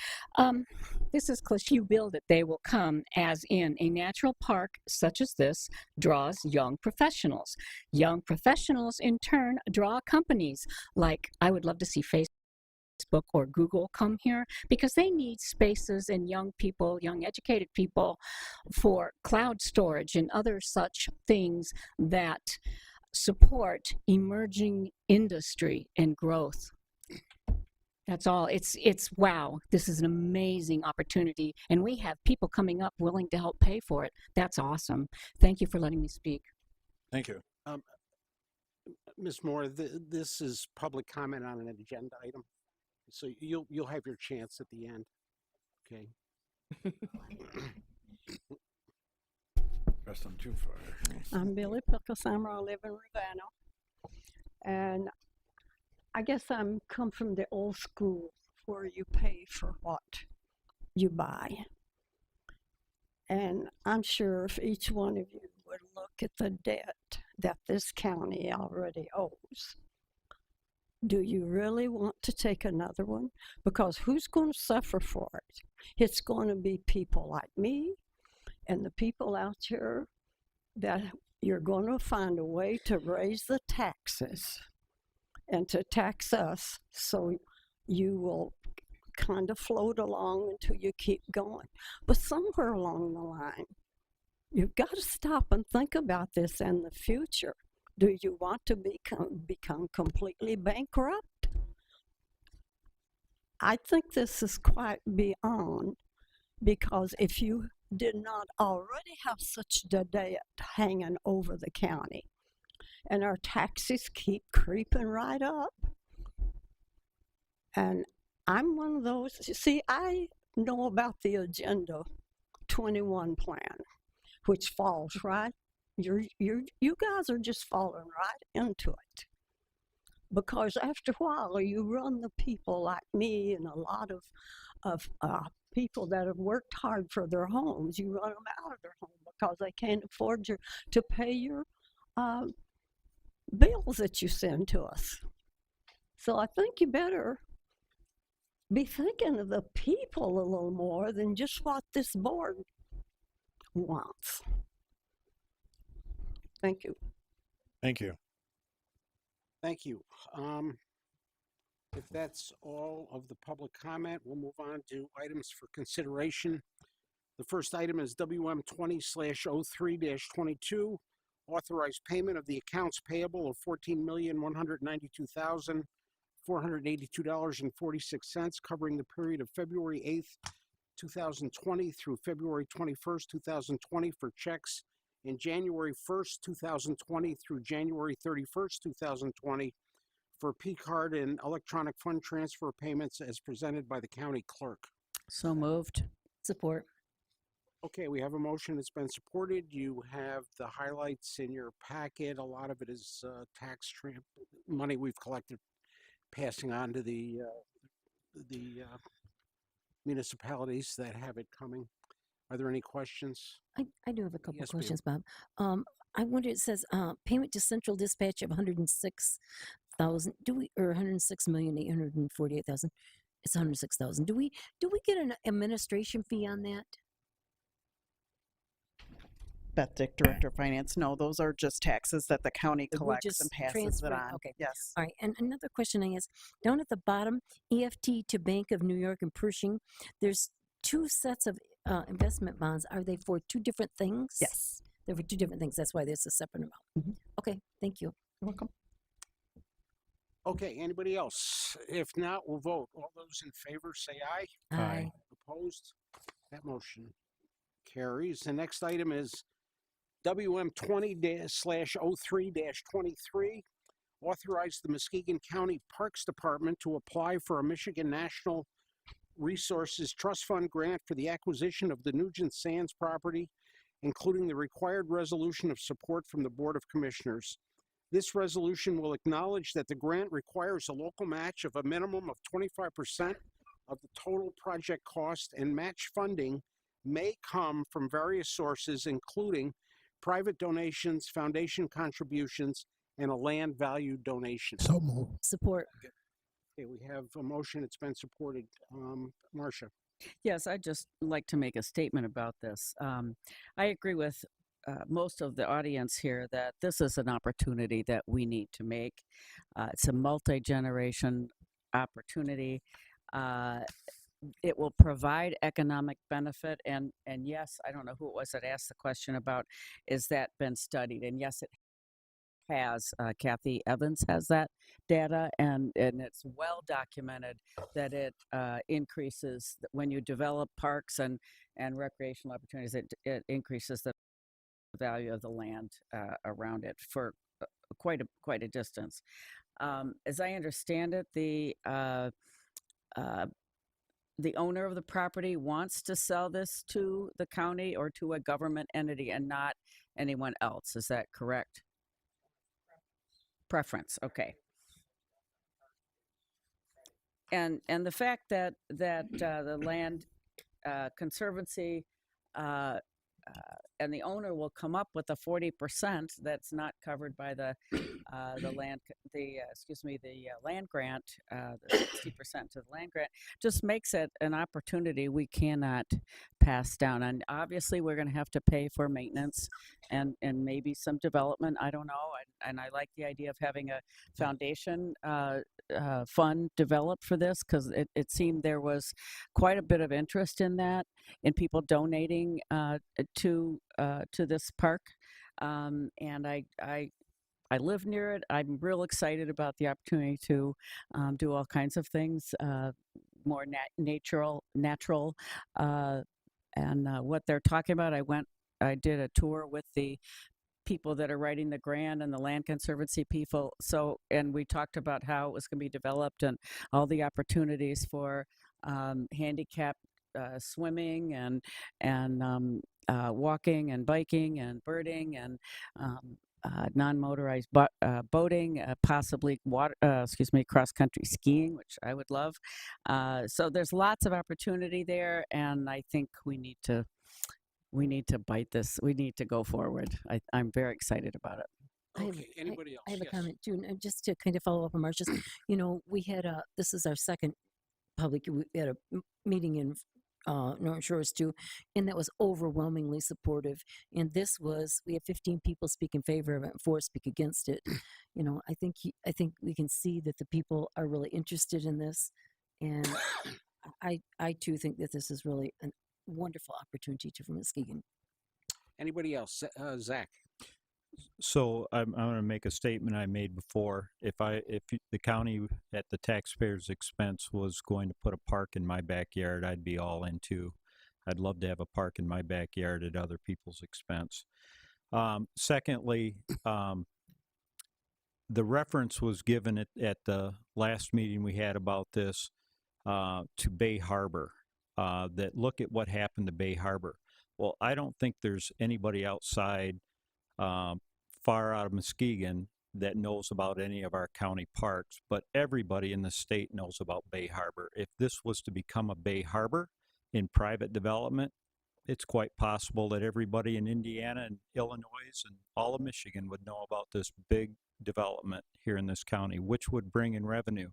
This is cliche. You build it, they will come, as in a natural park such as this draws young professionals. Young professionals, in turn, draw companies like I would love to see Facebook or Google come here because they need spaces and young people, young educated people for cloud storage and other such things that support emerging industry and growth. That's all. It's wow. This is an amazing opportunity, and we have people coming up willing to help pay for it. That's awesome. Thank you for letting me speak. Thank you. Ms. Moore, this is public comment on an agenda item. So you'll have your chance at the end. Okay. That's not too far. I'm Billy Pickleshammer. I live in Ravenna. And I guess I'm come from the old school where you pay for what you buy. And I'm sure if each one of you would look at the debt that this county already owes, do you really want to take another one? Because who's going to suffer for it? It's going to be people like me and the people out here that you're going to find a way to raise the taxes and to tax us so you will kind of float along until you keep going. But somewhere along the line, you've got to stop and think about this in the future. Do you want to become completely bankrupt? I think this is quite beyond, because if you did not already have such a debt hanging over the county, and our taxes keep creeping right up, and I'm one of those, you see, I know about the Agenda 21 plan, which falls right. You guys are just falling right into it. Because after a while, you run the people like me and a lot of people that have worked hard for their homes, you run them out of their home because they can't afford to pay your bills that you send to us. So I think you better be thinking of the people a little more than just what this board wants. Thank you. Thank you. Thank you. If that's all of the public comment, we'll move on to items for consideration. The first item is WM 20/03-22, authorized payment of the accounts payable of $14,192,482.46, covering the period of February 8th, 2020 through February 21st, 2020 for checks, and January 1st, 2020 through January 31st, 2020 for P-card and electronic fund transfer payments as presented by the county clerk. So moved. Support. Okay, we have a motion that's been supported. You have the highlights in your packet. A lot of it is tax money we've collected, passing on to the municipalities that have it coming. Are there any questions? I do have a couple Yes, questions, Bob. I wonder, it says payment to central dispatch of 106,000. Or 106,848,000? It's 106,000. Do we get an administration fee on that? Beth Dick, Director of Finance. No, those are just taxes that the county That we collects just and passes transfer it it? on. Okay. Yes. All right. And another question I ask, down at the bottom, EFT to Bank of New York and Pershing, there's two sets of investment bonds. Are they for two different things? Yes. They're for two different things. That's why there's a separate amount. Okay. Thank you. You're welcome. Okay, anybody else? If not, we'll vote. All those in favor say aye. Aye. Opposed? That motion carries. The next item is WM 20/03-23, authorize the Muskegon County Parks Department to apply for a Michigan National Resources Trust Fund grant for the acquisition of the Nugent Sands property, including the required resolution of support from the Board of Commissioners. This resolution will acknowledge that the grant requires a local match of a minimum of 25% of the total project cost, and match funding may come from various sources, including private donations, foundation contributions, and a land value donation. So moved. Support. Okay, we have a motion. It's been supported. Marcia. Yes, I'd just like to make a statement about this. I agree with most of the audience here that this is an opportunity that we need to make. It's a multi-generation opportunity. It will provide economic benefit, and yes, I don't know who it was that asked the question about, is that been studied? And yes, it has. Kathy Evans has that data, and it's well documented that it increases when you develop parks and recreational opportunities. It increases the value of the land around it for quite a distance. As I understand it, the the owner of the property wants to sell this to the county or to a government entity and not anyone else. Is that correct? Preference. Okay. And the fact that the land conservancy and the owner will come up with a 40% that's not covered by the land land grant, the 60% to the land grant, just makes it an opportunity we cannot pass down. And obviously, we're going to have to pay for maintenance and maybe some development. I don't know. And I like the idea of having a foundation fund developed for this, because it seemed there was quite a bit of interest in that, in people donating to this park. And I live near it. I'm real excited about the opportunity to do all kinds of things, more natural, and what they're talking about. I did a tour with the people that are writing the grant and the land conservancy people. So, and we talked about how it was going to be developed and all the opportunities for handicap swimming and walking and biking and birding and non-motorized boating, possibly cross-country skiing, which I would love. So there's lots of opportunity there, and I think we need to bite this. We need to go forward. I'm very excited about it. Okay, anybody else? I have Yes. a comment too, and just to kind of follow up on Marcia's. We had this is our second we had a meeting in Norton Shores too, and that was overwhelmingly supportive. And this was, we had 15 people speak in favor of it and 4 speak against it. I think we can see that the people are really interested in this, and I too think that this is really a wonderful opportunity for Muskegon. Anybody else? Zach. So I'm going to make a statement I made before. If the county at the taxpayer's expense was going to put a park in my backyard, I'd be all into. I'd love to have a park in my backyard at other people's expense. Secondly, the reference was given at the last meeting we had about this to Bay Harbor. That look at what happened to Bay Harbor. Well, I don't think there's anybody outside far out of Muskegon that knows about any of our county parks, but everybody in the state knows about Bay Harbor. If this was to become a Bay Harbor in private development, it's quite possible that everybody in Indiana and Illinois and all of Michigan would know about this big development here in this county, which would bring in revenue.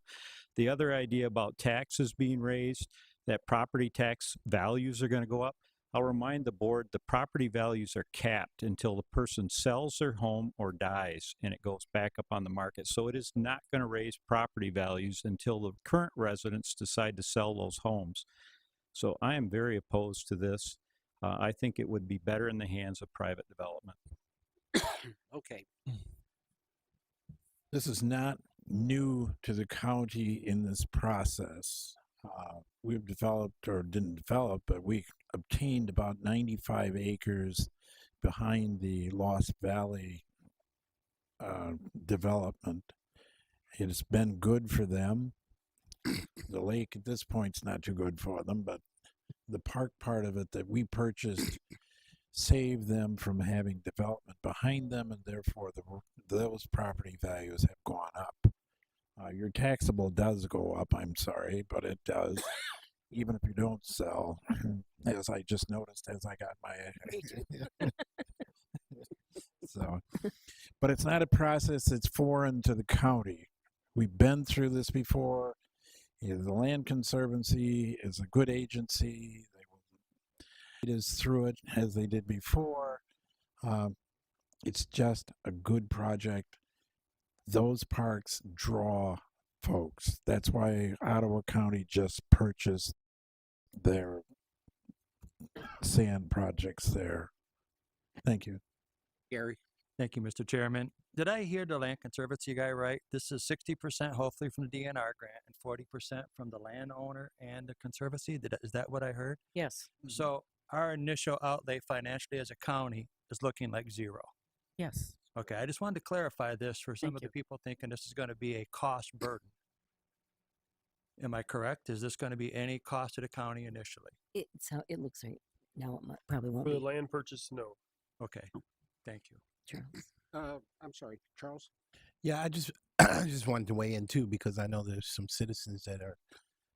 The other idea about taxes being raised, that property tax values are going to go up. I'll remind the board the property values are capped until the person sells their home or dies and it goes back up on the market. So it is not going to raise property values until the current residents decide to sell those homes. So I am very opposed to this. I think it would be better in the hands of private development. Okay. This is not new to the county in this process. We've developed, or didn't develop, but we obtained about 95 acres behind the Lost Valley development. It has been good for them. The lake at this point is not too good for them, but the park part of it that we purchased saved them from having development behind them, and therefore those property values have gone up. Your taxable does go up, I'm sorry, but it does, even if you don't sell, as I just noticed as I got my... So, but it's not a process that's foreign to the county. We've been through this before. The Land Conservancy is a good agency. It is through it as they did before. It's just a good project. Those parks draw folks. That's why Ottawa County just purchased their sand projects there. Thank you. Gary. Thank you, Mr. Chairman. Did I hear the Land Conservancy guy right? This is 60% hopefully from the DNR grant and 40% from the landowner and the Conservancy. Is that what I heard? Yes. So our initial outlay financially as a county is looking like zero. Yes. Okay, I just wanted to clarify this for some Thank of you. the people thinking this is going to be a cost burden. Am I correct? Is this going to be any cost to the county initially? It's how it looks right now. It probably won't For the be. land purchase, no. Okay, thank you. Charles. I'm sorry, Charles. Yeah, I just I just wanted to weigh in too because I know there's some citizens that are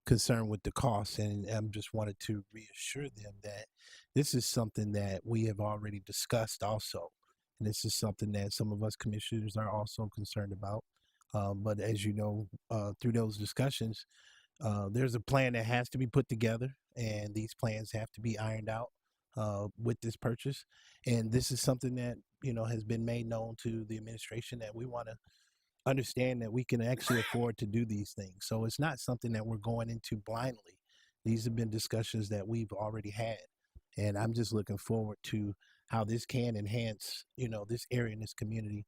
concerned with the cost, and I just wanted to reassure them that this is something that we have already discussed also, and this is something that some of us commissioners are also concerned about. But as you know, through those discussions, there's a plan that has to be put together, and these plans have to be ironed out with this purchase. And this is something that has been made known to the administration that we want to understand that we can actually afford to do these things. So it's not something that we're going into blindly. These have been discussions that we've already had, and I'm just looking forward to how this can enhance this area and this community.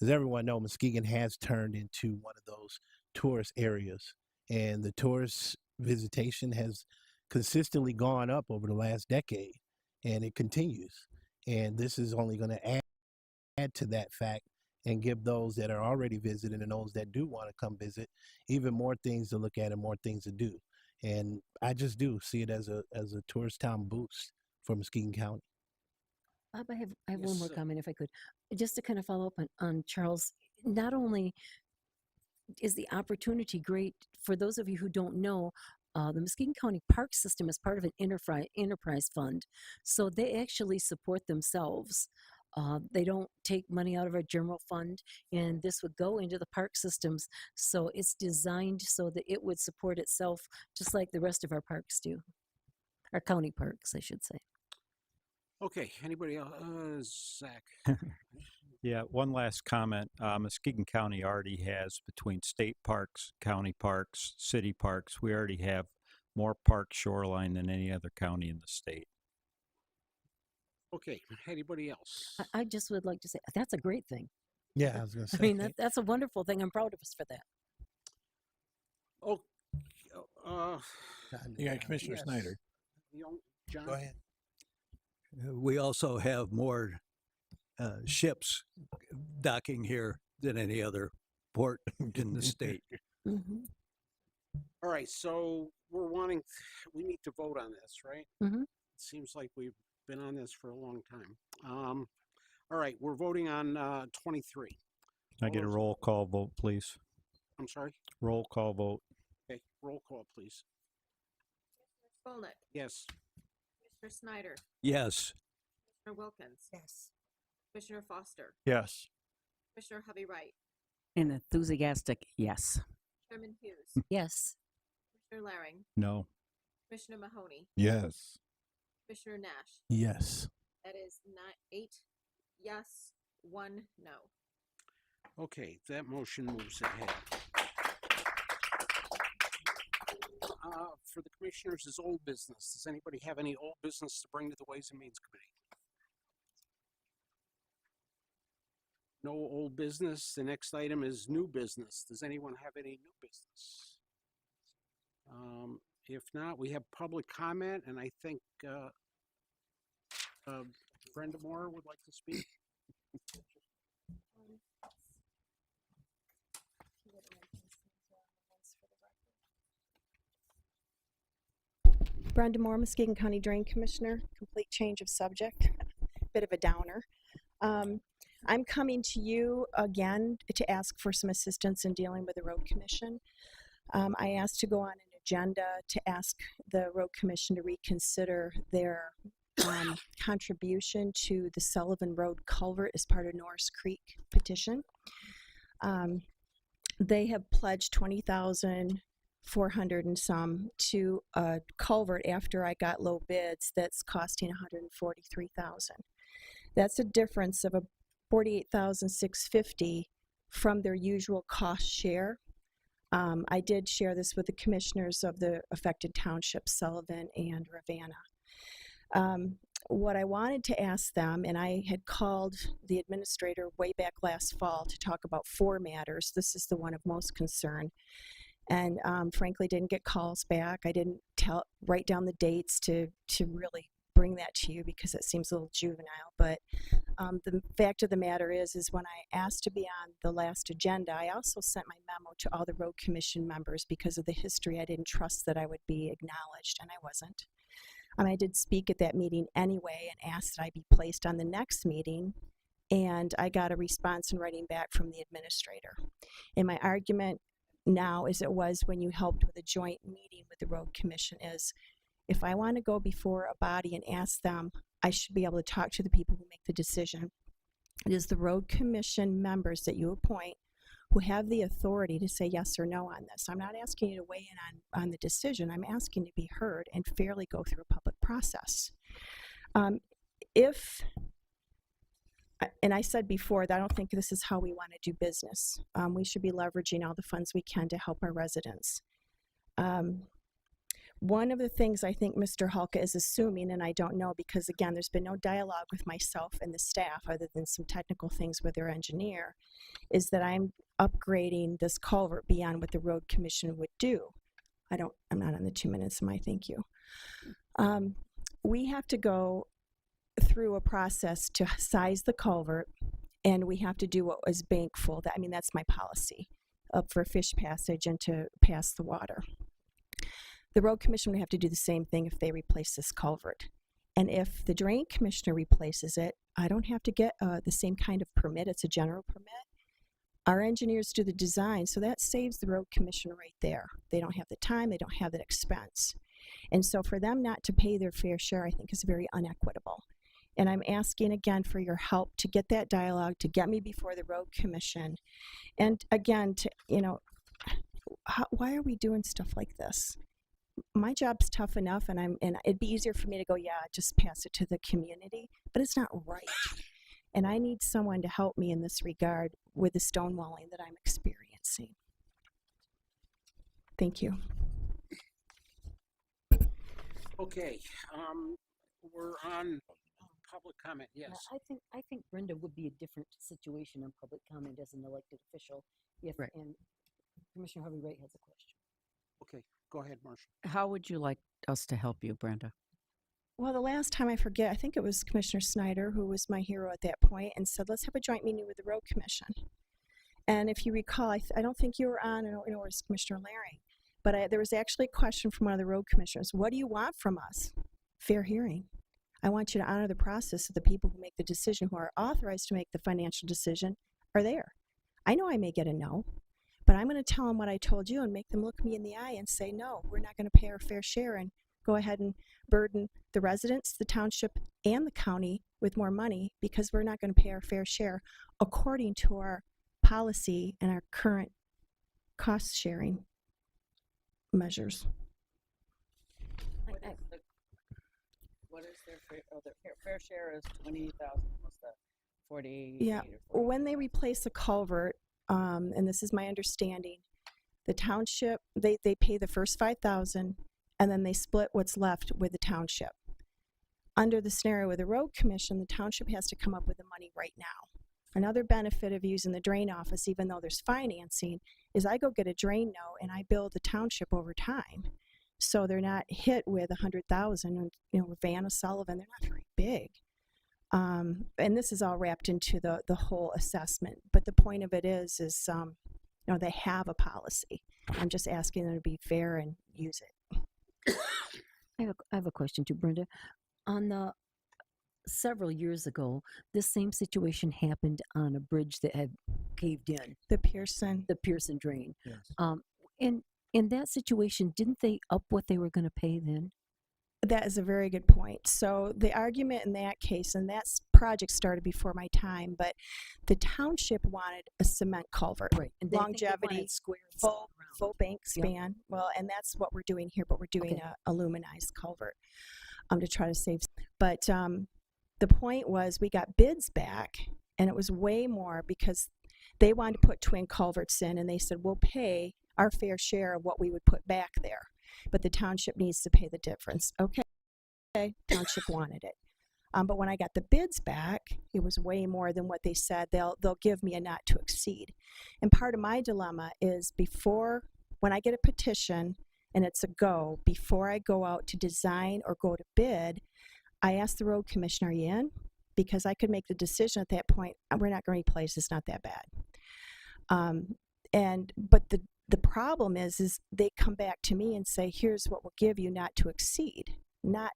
As everyone knows, Muskegon has turned into one of those tourist areas, and the tourist visitation has consistently gone up over the last decade, and it continues. And this is only going to add to that fact and give those that are already visiting and those that do want to come visit even more things to look at and more things to do. And I just do see it as a tourist town boost for Muskegon County. Bob, I have one more comment if I could, just to kind of follow up on Charles. Not only is the opportunity great for those of you who don't know, the Muskegon County Park System is part of an enterprise fund, so they actually support themselves. They don't take money out of our general fund, and this would go into the park systems. So it's designed so that it would support itself just like the rest of our parks do. Our county parks, I should say. Okay, anybody else? Zach. Yeah, one last comment. Muskegon County already has, between state parks, county parks, city parks, we already have more park shoreline than any other county in the state. Okay, anybody else? I just would like to say that's a great thing. Yeah, I was going to say. I mean, that's a wonderful thing. I'm proud of us for that. Oh, Yeah, Commissioner Snyder. John? Go ahead. We also have more ships docking here than any other port in the state. Mm-hmm. All right, so we need to vote on this, right? Mm-hmm. It seems like we've been on this for a long time. All right, we're voting on 23. Can I get a roll call vote, please? I'm sorry? Roll call vote. Okay, roll call, please. Skolnick. Yes. Commissioner Snyder. Yes. Commissioner Wilkins. Yes. Commissioner Foster. Yes. Commissioner Hovey Wright. An enthusiastic yes. Chairman Hughes. Yes. Commissioner Laring. No. Commissioner Mahoney. Yes. Commissioner Nash. Yes. That is 8 yes, 1 no. Okay, that motion moves ahead. For the commissioners is old business. Does anybody have any old business to bring to the Ways and Means Committee? No old business. The next item is new business. Does anyone have any new business? If not, we have public comment, and I think Brenda Moore would like to speak. Brenda Moore, Muskegon County Drain Commissioner. Complete change of subject, bit of a downer. I'm coming to you again to ask for some assistance in dealing with the Road Commission. I asked to go on an agenda to ask the Road Commission to reconsider their contribution to the Sullivan Road culvert as part of Norris Creek petition. They have pledged $20,400 and some to a culvert after I got low bids that's costing $143,000. That's a difference of $48,650 from their usual cost share. I did share this with the commissioners of the affected townships, Sullivan and Ravenna. What I wanted to ask them, and I had called the administrator way back last fall to talk about 4 matters. This is the one of most concern. And frankly, didn't get calls back. I didn't write down the dates to really bring that to you because it seems a little juvenile, but the fact of the matter is when I asked to be on the last agenda, I also sent my memo to all the road commission members because of the history. I didn't trust that I would be acknowledged, and I wasn't. I did speak at that meeting anyway and asked that I be placed on the next meeting, and I got a response in writing back from the administrator. And my argument now, as it was when you helped with a joint meeting with the road commission, is if I want to go before a body and ask them, I should be able to talk to the people who make the decision. It is the road commission members that you appoint who have the authority to say yes or no on this. I'm not asking you to weigh in on the decision. I'm asking to be heard and fairly go through a public process. And I said before that I don't think this is how we want to do business. We should be leveraging all the funds we can to help our residents. One of the things I think Mr. Halka is assuming, and I don't know because again, there's been no dialogue with myself and the staff other than some technical things with their engineer, is that I'm upgrading this culvert beyond what the road commission would do. I'm not on the 2 minutes, thank you. We have to go through a process to size the culvert, and we have to do what was bank full. That's my policy for fish passage and to pass the water. The road commission would have to do the same thing if they replace this culvert. And if the drain commissioner replaces it, I don't have to get the same kind of permit. It's a general permit. Our engineers do the design, so that saves the road commissioner right there. They don't have the time, they don't have that expense. And so for them not to pay their fair share, I think is very unequitable. And I'm asking again for your help to get that dialogue, to get me before the road commission. And again, why are we doing stuff like this? My job's tough enough, and it'd be easier for me to go, yeah, just pass it to the community, but it's not right. And I need someone to help me in this regard with the stonewalling that I'm experiencing. Thank you. Okay, we're on public comment. Yes. Yeah, I think Brenda would be a different situation on public comment as an elected official if, Right. And Commissioner Harvey Wright has a question. Okay, go ahead, Marcia. How would you like us to help you, Brenda? Well, the last time I forget, I think it was Commissioner Snyder who was my hero at that point and said, let's have a joint meeting with the road commission. And if you recall, I don't think you were on, or it was Commissioner Laring, but there was actually a question from one of the road commissioners. What do you want from us? Fair hearing. I want you to honor the process of the people who make the decision, who are authorized to make the financial decision, are there. I know I may get a no, but I'm going to tell them what I told you and make them look me in the eye and say, no, we're not going to pay our fair share and go ahead and burden the residents, the township, and the county with more money because we're not going to pay our fair share according to our policy and our current cost sharing measures. What is their fair share is 20,000 plus the 40. Yeah, when they replace a culvert, and this is my understanding, the township, they pay the first 5,000 and then they split what's left with the township. Under the scenario with the road commission, the township has to come up with the money right now. Another benefit of using the drain office, even though there's financing, is I go get a drain note and I bill the township over time. So they're not hit with 100,000, with Van O'Sullivan, they're not very big. And this is all wrapped into the whole assessment. But the point of it is they have a policy. I'm just asking them to be fair and use it. I have a question too, Brenda. Several years ago, this same situation happened on a bridge that had caved in. The Pearson drain. Yes. In that situation, didn't they up what they were going to pay then? That is a very good point. So the argument in that case, and that project started before my time, but the township wanted a cement culvert, right? And longevity, full bank span. Yep. Well, and that's what we're doing here, but we're doing a aluminized culvert to try to save. But the point was we got bids back, and it was way more because they wanted to put twin culverts in, and they said, we'll pay our fair share of what we would put back there, but the township needs to pay the difference. Okay, township wanted it. But when I got the bids back, it was way more than what they said. They'll give me a not to exceed. And part of my dilemma is when I get a petition and it's a go, before I go out to design or go to bid, I asked the road commissioner, are you in? Because I could make the decision at that point, we're not going to replace, it's not that bad. But the problem is they come back to me and say, here's what we'll give you not to exceed, not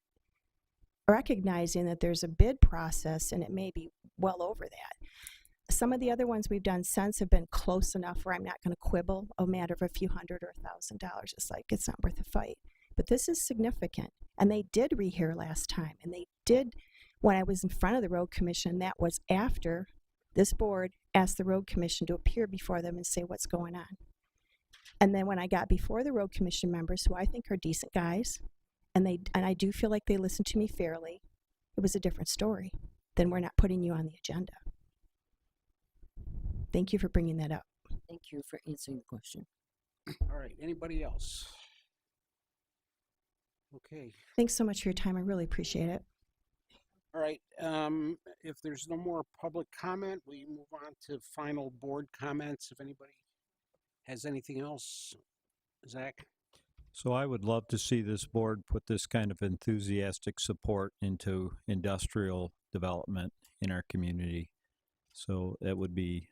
recognizing that there's a bid process and it may be well over that. Some of the other ones we've done since have been close enough where I'm not going to quibble a matter of a few $100 or $1,000. It's like, it's not worth the fight. But this is significant. And they did rehear last time. And they did, when I was in front of the road commission, that was after this board asked the road commission to appear before them and say what's going on. And then when I got before the road commission members, who I think are decent guys, and I do feel like they listened to me fairly, it was a different story. Then we're not putting you on the agenda. Thank you for bringing that up. Thank you for answering the question. All right, anybody else? Okay, Thanks so much for your time. I really appreciate it. all right. If there's no more public comment, we move on to final board comments. If anybody has anything else, Zach? So I would love to see this board put this kind of enthusiastic support into industrial development in our community. So that would be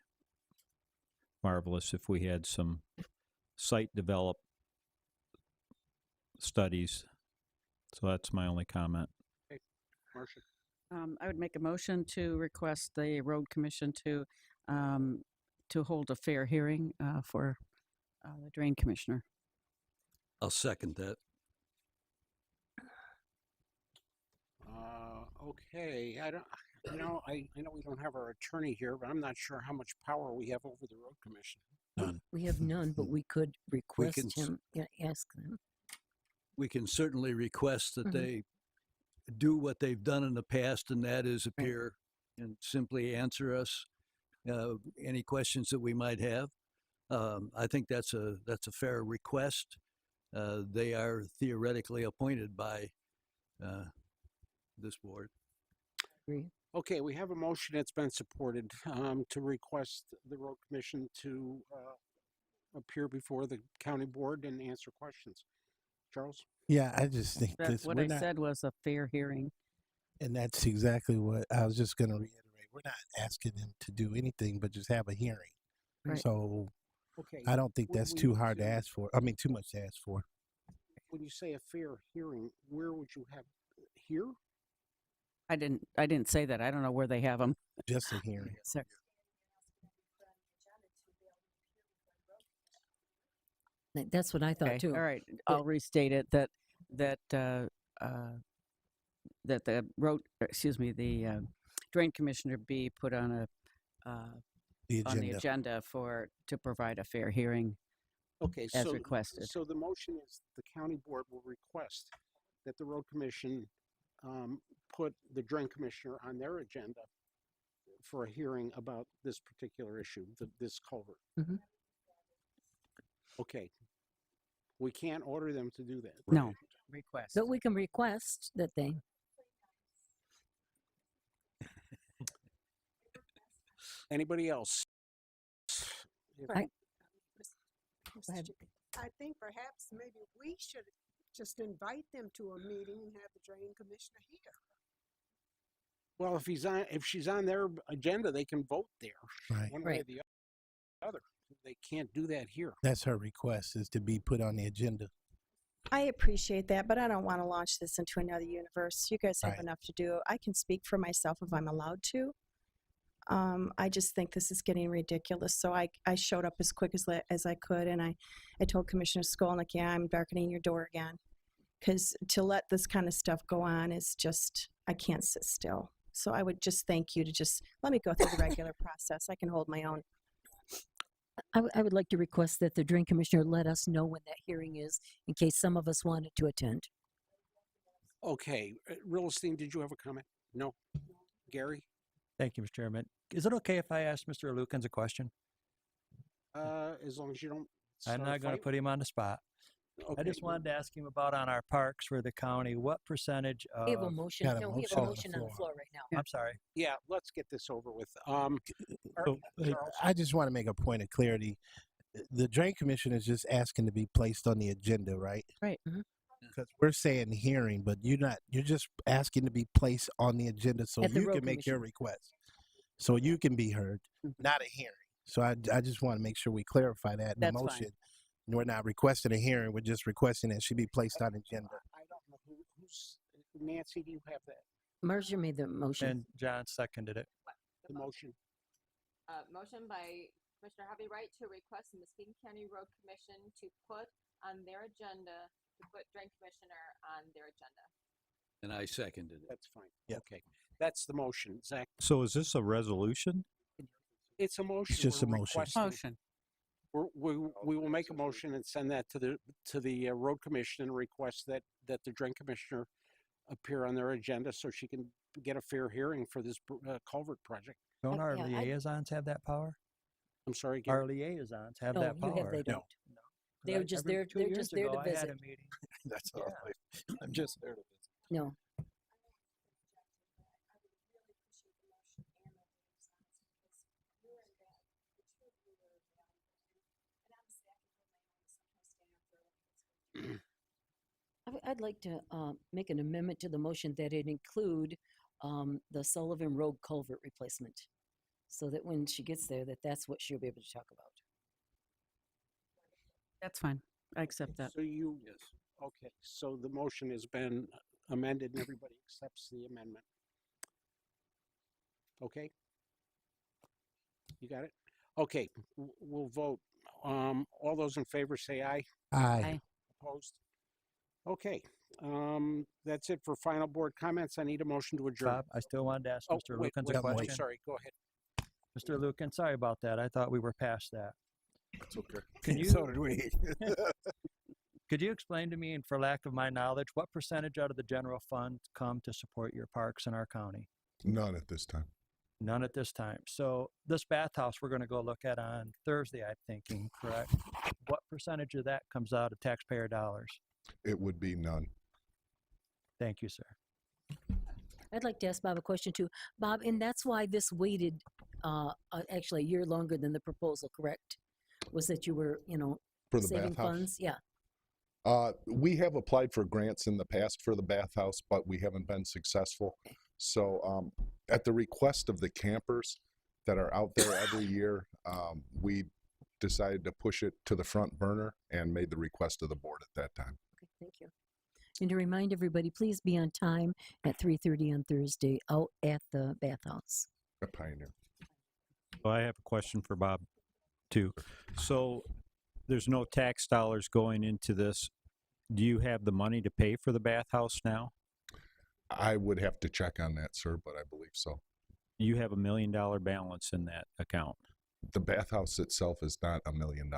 marvelous if we had some site developed studies. So that's my only comment. Okay, Marcia. I would make a motion to request the road commission to hold a fair hearing for the drain commissioner. I'll second that. Okay, I know we don't have our attorney here, but I'm not sure how much power we have over the road commission. None. We have none, but we could request him, ask them. We can certainly request that they do what they've done in the past, and that is appear and simply answer us any questions that we might have. I think that's a fair request. They are theoretically appointed by this board. Okay, we have a motion that's been supported to request the road commission to appear before the county board and answer questions. Charles? Yeah, I just think That's what I said was a fair hearing. And that's exactly what I was just going to reiterate. We're not asking them to do anything, but just have a hearing. Right. So Okay. I don't think that's too hard to ask for. I mean, too much to ask for. When you say a fair hearing, where would you have here? I didn't say that. I don't know where they have them. Just a hearing. So, That's what I thought okay, too. all right. I'll restate it that the drain commissioner be put on the agenda to provide a fair hearing. Okay, as requested. So the motion is the county board will request that the road commission put the drain commissioner on their agenda for a hearing about this particular issue, this culvert. Okay. We can't order them to do that. No, request. But we can request that they. Anybody else? I think perhaps maybe we should just invite them to a meeting and have the drain commissioner here. Well, if she's on their agenda, they can vote there, Right. one way or the other. They can't do that here. That's her request, is to be put on the agenda. I appreciate that, but I don't want to launch this into another universe. You guys have Right. enough to do. I can speak for myself if I'm allowed to. I just think this is getting ridiculous. So I showed up as quick as I could, and I told Commissioner Skolnick, yeah, I'm darkening your door again. Because to let this kind of stuff go on is just, I can't sit still. So I would just thank you to just let me go through the regular process. I can hold my own. I would like to request that the drain commissioner let us know when that hearing is, in case some of us wanted to attend. Okay, Realstein, did you have a comment? No. Gary? Thank you, Mr. Chairman. Is it okay if I ask Mr. Lukens a question? As long as you don't. I'm not going to put him on the spot. Okay. I just wanted to ask him about on our parks for the county, what percentage of... We have a motion. No, we have a motion on the floor right now. I'm sorry. Yeah, let's get this over with. So, I just want to make a point of clarity. The drain commission is just asking to be placed on the agenda, right? Right. because we're saying hearing, but you're just asking to be placed on the agenda so At the you road can make your commission. request, so you can be heard, not a hearing. So I just want to make sure we clarify that in the That's fine. motion. We're not requesting a hearing, we're just requesting that she be placed on agenda. I don't know who's, Nancy, do you have that, Marcia made the motion. And John seconded it. the motion? Motion by Commissioner Harvey Wright to request the Muskegon County Road Commission to put on their agenda, to put Drain Commissioner on their agenda. And I seconded it. That's fine. Okay, that's the motion. Zach, So is this a resolution? it's a motion. It's just We're a motion. requesting- We will make a motion and send that to the road commission and request that the drain commissioner appear on their agenda so she can get a fair hearing for this culvert project. Don't our yeah, liaisons have that power? I'm sorry, again. Our liaisons have No, that you power. have, they don't. No. They're just there. They're just there to I had visit. a meeting. That's all. I'm just there to visit. No. I'd like to make an amendment to the motion that it include the Sullivan Road culvert replacement, so that when she gets there, that's what she'll be able to talk about. That's fine. I accept that. So you, okay, so the motion has been amended and everybody accepts the amendment. Okay? You got it? Okay, we'll vote. All those in favor say aye. Aye. Opposed? Okay, that's it for final board comments. I need a motion to adjourn. Bob, I still wanted to ask Oh, Mr. wait, Lukens wait, a wait, question. sorry, go ahead. Mr. Lucan, sorry about that. I thought we were past that. It's okay. Can you, So did we. could you explain to me, and for lack of my knowledge, what percentage out of the general fund come to support your parks in our county? None at this time. None at this time. So this bathhouse we're going to go look at on Thursday, I'm thinking, correct? What percentage of that comes out of taxpayer dollars? It would be none. Thank you, sir. I'd like to ask Bob a question too. Bob, and that's why this waited actually a year longer than the proposal, correct? Was that you were, For the saving bathhouse? funds? Yeah. We have applied for grants in the past for the bathhouse, but we haven't been successful. So at the request of the campers that are out there every year, we decided to push it to the front burner and made the request of the board at that time. Okay, thank you. And to remind everybody, please be on time at 3:30 on Thursday out at the bathhouse. A Pioneer. Well, I have a question for Bob, too. So there's no tax dollars going into this. Do you have the money to pay for the bathhouse now? I would have to check on that, sir, but I believe so. You have $1 million balance in that account. The bathhouse itself is not $1 million.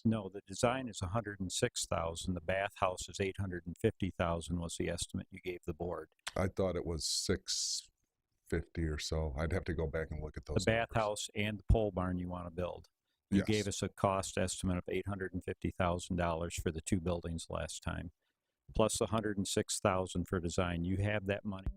No, the design is 106,000. The bathhouse is 850,000 was the estimate you gave the board. I thought it was 650 or so. I'd have to go back and look at those. The bathhouse and the pole barn you want to build. You Yes. gave us a cost estimate of $850,000 for the two buildings last time, plus 106,000 for design. You have that money.